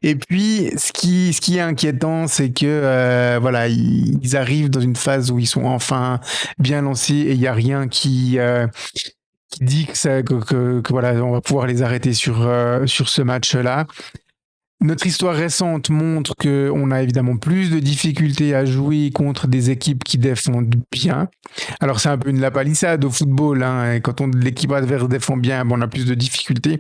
Et puis ce qui est inquiétant, c'est que voilà, ils arrivent dans une phase où ils sont enfin bien lancés et il y a rien qui dit que voilà, on va pouvoir les arrêter sur ce match-là. Notre histoire récente montre qu'on a évidemment plus de difficultés à jouer contre des équipes qui défendent bien. Alors c'est un peu une la palissade au football, et quand l'équipe adverse défend bien, on a plus de difficultés.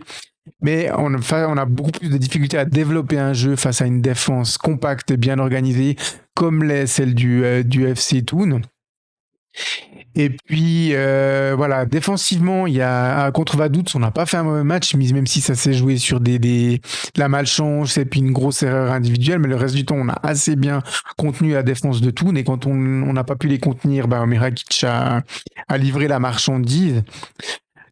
Mais on a beaucoup plus de difficultés à développer un jeu face à une défense compacte et bien organisée, comme celle du FC Thun. Et puis voilà, défensivement, il y a contre Vaduz, on n'a pas fait un mauvais match, même si ça s'est joué sur de la malchance et puis une grosse erreur individuelle, mais le reste du temps, on a assez bien contenu la défense de Thun, et quand on n'a pas pu les contenir, Mirakic a livré la marchandise.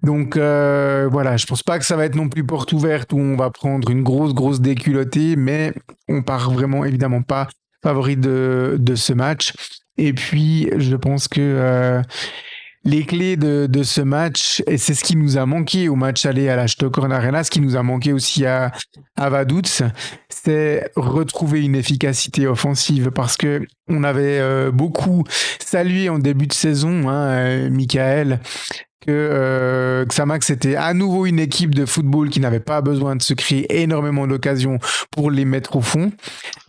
Donc voilà, je pense pas que ça va être non plus porte ouverte où on va prendre une grosse déculottée, mais on part vraiment évidemment pas favori de ce match. Et puis je pense que les clés de ce match, et c'est ce qui nous a manqué au match aller à la Stockholm Arena, ce qui nous a manqué aussi à Vaduz, c'est retrouver une efficacité offensive, parce que on avait beaucoup salué en début de saison, Michael, que Xamax était à nouveau une équipe de football qui n'avait pas besoin de se créer énormément d'occasions pour les mettre au fond.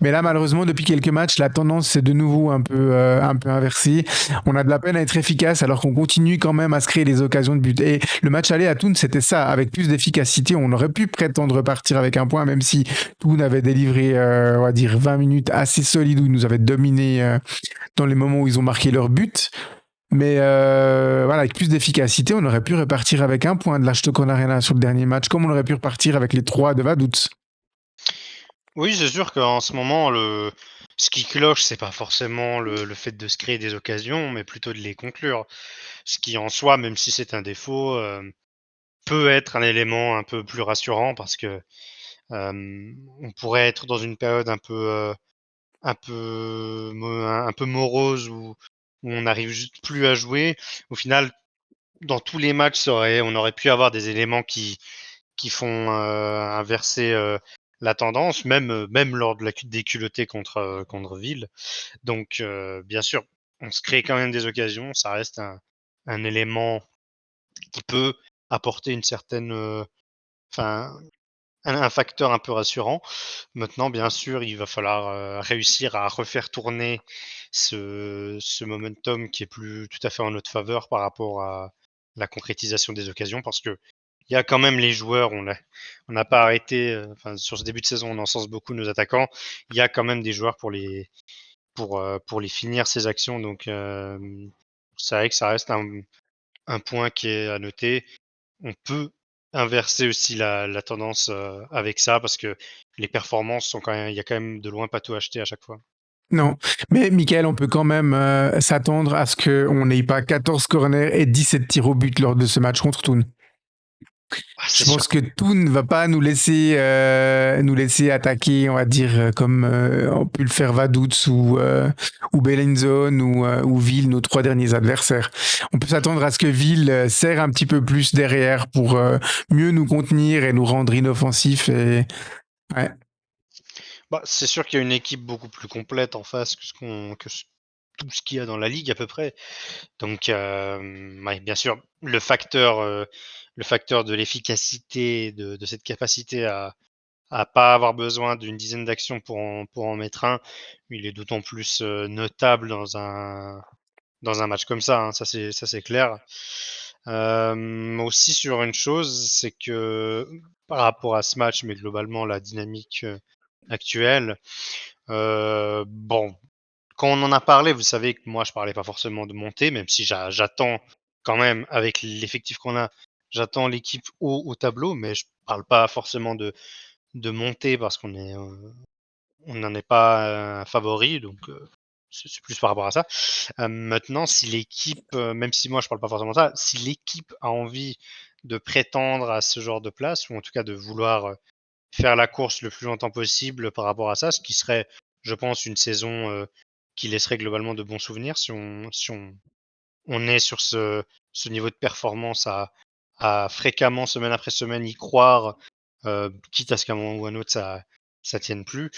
Mais là, malheureusement, depuis quelques matchs, la tendance s'est de nouveau un peu inversée. On a de la peine à être efficace alors qu'on continue quand même à se créer des occasions de but. Et le match aller à Thun, c'était ça. Avec plus d'efficacité, on aurait pu prétendre repartir avec un point, même si Thun avait délivré, on va dire, 20 minutes assez solides où ils nous avaient dominé dans les moments où ils ont marqué leur but. Mais voilà, avec plus d'efficacité, on aurait pu repartir avec un point de la Stockholm Arena sur le dernier match, comme on aurait pu repartir avec les 3 de Vaduz. Oui, c'est sûr qu'en ce moment, ce qui cloche, c'est pas forcément le fait de se créer des occasions, mais plutôt de les conclure. Ce qui en soi, même si c'est un défaut, peut être un élément un peu plus rassurant, parce que on pourrait être dans une période un peu morose, où on n'arrive juste plus à jouer. Au final, dans tous les matchs, on aurait pu avoir des éléments qui font inverser la tendance, même lors de la déculottée contre Ville. Donc, bien sûr, on se crée quand même des occasions. Ça reste un élément qui peut apporter une certaine, enfin, un facteur un peu rassurant. Maintenant, bien sûr, il va falloir réussir à refaire tourner ce momentum qui est plus tout à fait en notre faveur par rapport à la concrétisation des occasions, parce que il y a quand même les joueurs, on n'a pas arrêté, enfin, sur ce début de saison, on encense beaucoup nos attaquants. Il y a quand même des joueurs pour les finir ces actions, donc c'est vrai que ça reste un point qui est à noter. On peut inverser aussi la tendance avec ça, parce que les performances sont quand même, il y a quand même de loin pas tout acheté à chaque fois. Non, mais Michael, on peut quand même s'attendre à ce qu'on n'ait pas 14 corners et 17 tirs au but lors de ce match contre Thun. Ah, Je c'est sûr. pense que Thun ne va pas nous laisser attaquer, on va dire, comme on pu le faire Vaduz ou Bellinzone ou Ville, nos 3 derniers adversaires. On peut s'attendre à ce que Ville serre un petit peu plus derrière pour mieux nous contenir et nous rendre inoffensifs. Et ouais. Bah, c'est sûr qu'il y a une équipe beaucoup plus complète en face tout ce qu'il y a dans la ligue à peu près. Donc, ouais, bien sûr, le facteur de l'efficacité, de cette capacité à pas avoir besoin d'une dizaine d'actions pour en mettre un, il est d'autant plus notable dans un match comme ça, hein, ça c'est clair. Aussi sur une chose, c'est que par rapport à ce match, mais globalement la dynamique actuelle, bon, quand on en a parlé, vous savez que moi je parlais pas forcément de monter, même si j'attends quand même, avec l'effectif qu'on a, j'attends l'équipe haut au tableau, mais je parle pas forcément de monter, parce on n'en est pas favori, donc c'est plus par rapport à ça. Maintenant, si l'équipe, même si moi je parle pas forcément de ça, si l'équipe a envie de prétendre à ce genre de place, ou en tout cas de vouloir faire la course le plus longtemps possible par rapport à ça, ce qui serait, je pense, une saison qui laisserait globalement de bons souvenirs si on est sur ce niveau de performance à fréquemment, semaine après semaine, y croire, quitte à ce qu'à un moment ou à un autre, ça tienne plus.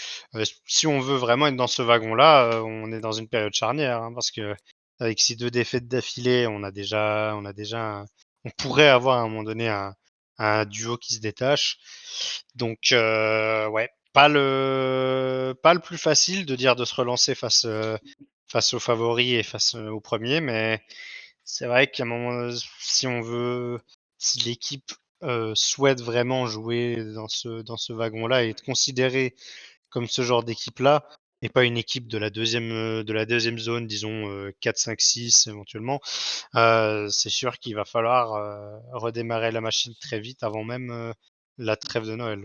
Si on veut vraiment être dans ce wagon-là, on est dans une période charnière, hein, parce que avec ces 2 défaites d'affilée, on pourrait avoir à un moment donné un duo qui se détache. Donc ouais, pas le plus facile de dire de se relancer face aux favoris et face aux premiers, mais c'est vrai qu'à un moment, si l'équipe souhaite vraiment jouer dans ce wagon-là et être considérée comme ce genre d'équipe-là, et pas une équipe de la deuxième zone, disons 4, 5, 6 éventuellement, c'est sûr qu'il va falloir redémarrer la machine très vite avant même la trêve de Noël.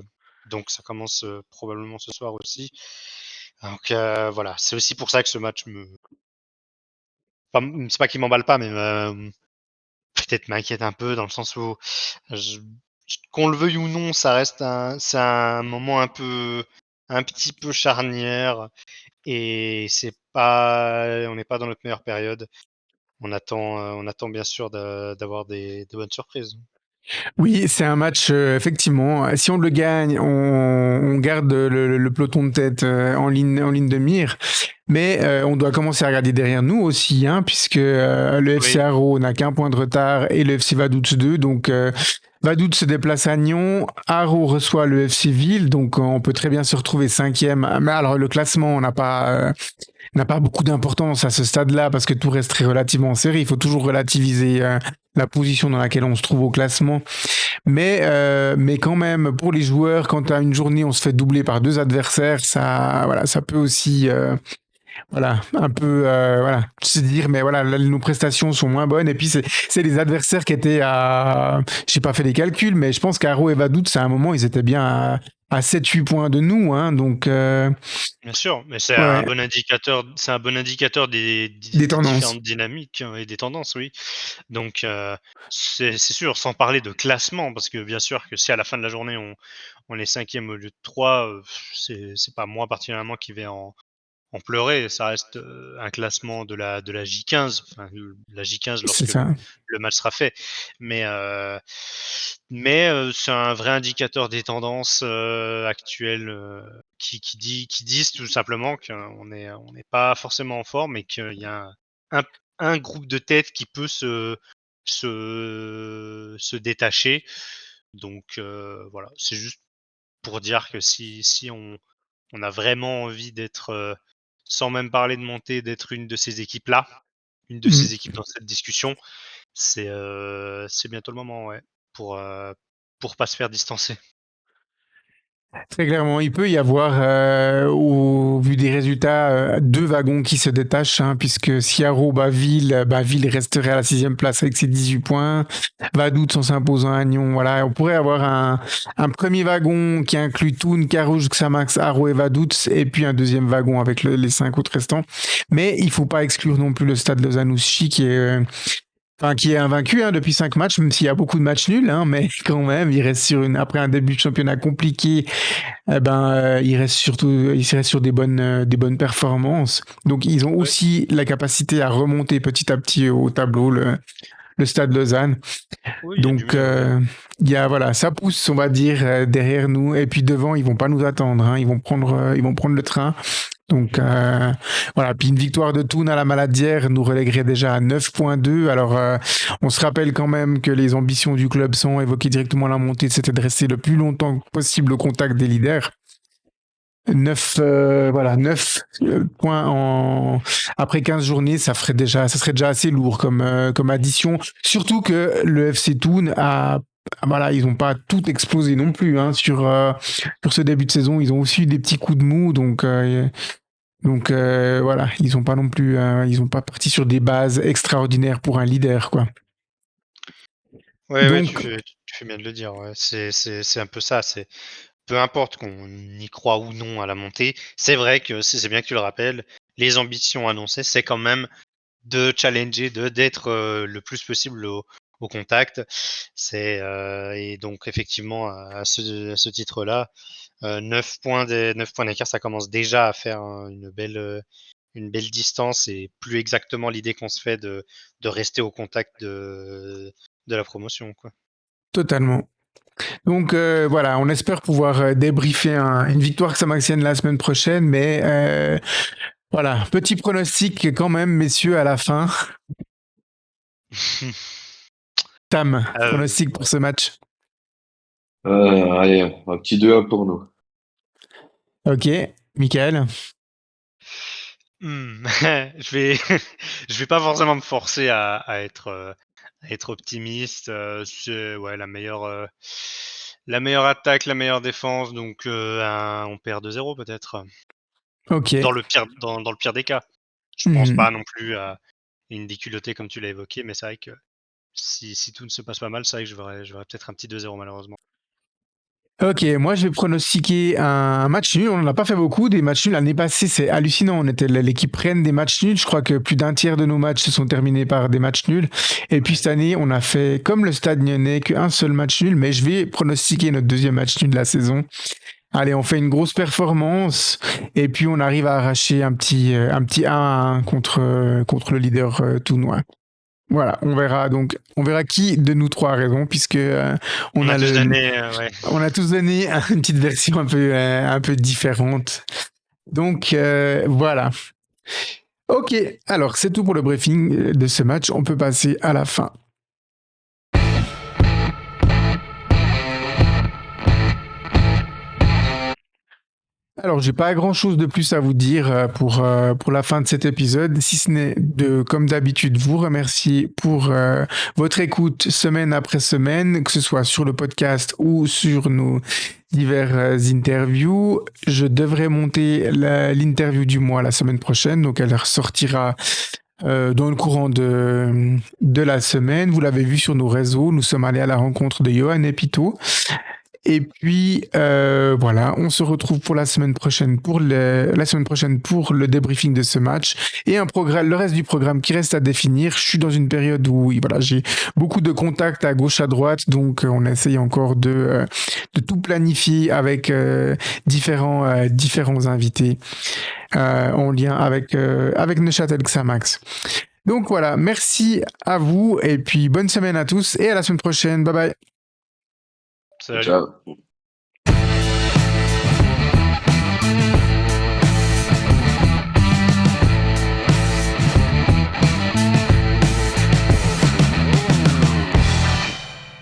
Donc ça commence probablement ce soir aussi. Donc voilà, c'est aussi pour ça que ce match c'est pas qu'il m'emballe pas, mais peut-être m'inquiète un peu dans le sens où je qu'on le veuille ou non, c'est un moment un petit peu charnière et on n'est pas dans notre meilleure période. On attend bien sûr d'avoir de bonnes surprises. Oui, c'est un match, effectivement. Si on le gagne, on garde le peloton de tête en ligne de mire. Mais on doit commencer à regarder derrière nous aussi, hein, puisque le FC Oui, Haro n'a qu'un point de retard et le FC Vaduz 2. Donc Vaduz se déplace à Nyon, Haro reçoit le FC Ville, donc on peut très bien se retrouver cinquième. Mais alors le classement n'a pas beaucoup d'importance à ce stade-là parce que tout reste très relativement serré. Il faut toujours relativiser la position dans laquelle on se trouve au classement. Mais quand même, pour les joueurs, quand à une journée on se fait doubler par 2 adversaires, ça peut aussi, voilà, un peu, voilà, se dire, mais voilà, là, nos prestations sont moins bonnes. Et puis c'est les adversaires qui étaient à, j'ai pas fait les calculs, mais je pense qu'Aro et Vaduz, à un moment, ils étaient bien à 7-8 points de nous, hein, donc bien sûr, mais c'est un ouais, bon indicateur. C'est un bon indicateur des des tendances. différentes dynamiques hein, et des tendances, oui. Donc c'est sûr, sans parler de classement, parce que bien sûr que si à la fin de la journée on est cinquième au lieu de 3, c'est pas moi particulièrement qui vais en pleurer. Ça reste un classement de la J15, enfin la J15 C'est lorsque ça. le match sera fait. Mais c'est un vrai indicateur des tendances actuelles qui disent tout simplement qu'on n'est pas forcément en forme et qu'il y a un, un groupe de têtes qui peut se détacher. Donc voilà, c'est juste pour dire que si on a vraiment envie d'être, sans même parler de monter, d'être une de ces équipes-là, une de Mm. ces équipes dans cette discussion, c'est bientôt le moment, ouais, pour pas se faire distancer. Très clairement, il peut y avoir, au vu des résultats, 2 wagons qui se détachent, hein, puisque si Haro bat Ville, bah, Ville resterait à la 6e place avec ses 18 points. Vaduz en s'imposant à Nyon, voilà. On pourrait avoir un premier wagon qui inclut Thun, Carouge, Xamax, Haro et Vaduz, et puis un deuxième wagon avec les 5 autres restants. Mais il faut pas exclure non plus le Stade Lausanne-Ouchy qui est invaincu hein, depuis 5 matchs, même s'il y a beaucoup de matchs nuls, hein, mais quand même, il reste après un début de championnat compliqué, il reste sur des bonnes performances. Donc, ils ont Ouais, aussi la capacité à remonter petit à petit au tableau, le Stade Lausanne. oui, il y a du Donc, mieux, ouais. voilà, ça pousse, on va dire, derrière nous. Et puis devant, ils vont pas nous attendre. Hein, ils vont prendre le train. Donc voilà, puis une victoire de Thun à la Maladière nous relèguerait déjà à 9,2. Alors on se rappelle quand même que les ambitions du club sans évoquer directement la montée, c'était de rester le plus longtemps possible au contact des leaders. 9 points après 15 journées, ça serait déjà assez lourd comme addition. Surtout que le FC Thun voilà, ils n'ont pas tout explosé non plus hein, sur ce début de saison. Ils ont aussi eu des petits coups de mou, donc voilà, ils ont pas non plus, ils ont pas parti sur des bases extraordinaires pour un leader, quoi. Ouais, ouais, tu Donc, fais tu fais bien de le dire, ouais. C'est un peu ça, c'est peu importe qu'on y croit ou non à la montée, c'est vrai que c'est bien que tu le rappelles, les ambitions annoncées, c'est quand même de challenger, d'être le plus possible au contact. Et donc effectivement à ce titre-là, 9 points 9 points d'écart, ça commence déjà à faire une belle distance et plus exactement l'idée qu'on se fait de rester au contact de la promotion, quoi. Totalement. Donc voilà, on espère pouvoir débriefer une victoire Xamaxienne la semaine prochaine, mais voilà, petit pronostic quand même, messieurs, à la fin. Tam, Euh, pronostic pour ce match. Allez, un petit 2-1 pour nous. Ok, Michael. Je vais je vais pas forcément me forcer à être optimiste. Ouais, la meilleure attaque, la meilleure défense, donc on perd 2-0 peut-être. Ok. Dans le pire des cas. Je pense Mhm. pas non plus à une déculottée comme tu l'as évoqué, mais c'est vrai que si tout ne se passe pas mal, c'est vrai que je verrais peut-être un petit 2-0 malheureusement. Ok, moi je vais pronostiquer un match nul. On n'en a pas fait beaucoup des matchs nuls. L'année passée, c'est hallucinant. On était l'équipe reine des matchs nuls. Je crois que plus d'un tiers de nos matchs se sont terminés par des matchs nuls. Et puis Ouais. cette année, on a fait comme le Stade Lyonnais qu'un seul match nul. Mais je vais pronostiquer notre deuxième match nul de la saison. Allez, on fait une grosse performance et puis on arrive à arracher un petit 1-1 contre le leader tournois. Voilà, on verra donc, on verra qui de nous trois a raison puisque on On a a tous donné, ouais. on a tous donné une petite version un peu différente. Donc voilà. Ok, alors c'est tout pour le briefing de ce match. On peut passer à la fin. Alors, j'ai pas grand-chose de plus à vous dire pour la fin de cet épisode, si ce n'est de, comme d'habitude, vous remercier pour votre écoute semaine après semaine, que ce soit sur le podcast ou sur nos diverses interviews. Je devrais monter l'interview du mois la semaine prochaine, donc elle ressortira dans le courant de la semaine. Vous l'avez vu sur nos réseaux, nous sommes allés à la rencontre de Johan Epito. Et puis voilà, on se retrouve pour la semaine prochaine pour le débriefing de ce match et le reste du programme qui reste à définir. Je suis dans une période où voilà, j'ai beaucoup de contacts à gauche à droite, donc on essaye encore de tout planifier avec différents invités en lien avec Neuchâtel Xamax. Donc voilà, merci à vous et puis bonne semaine à tous et à la semaine prochaine. Bye bye. Salut. Ciao.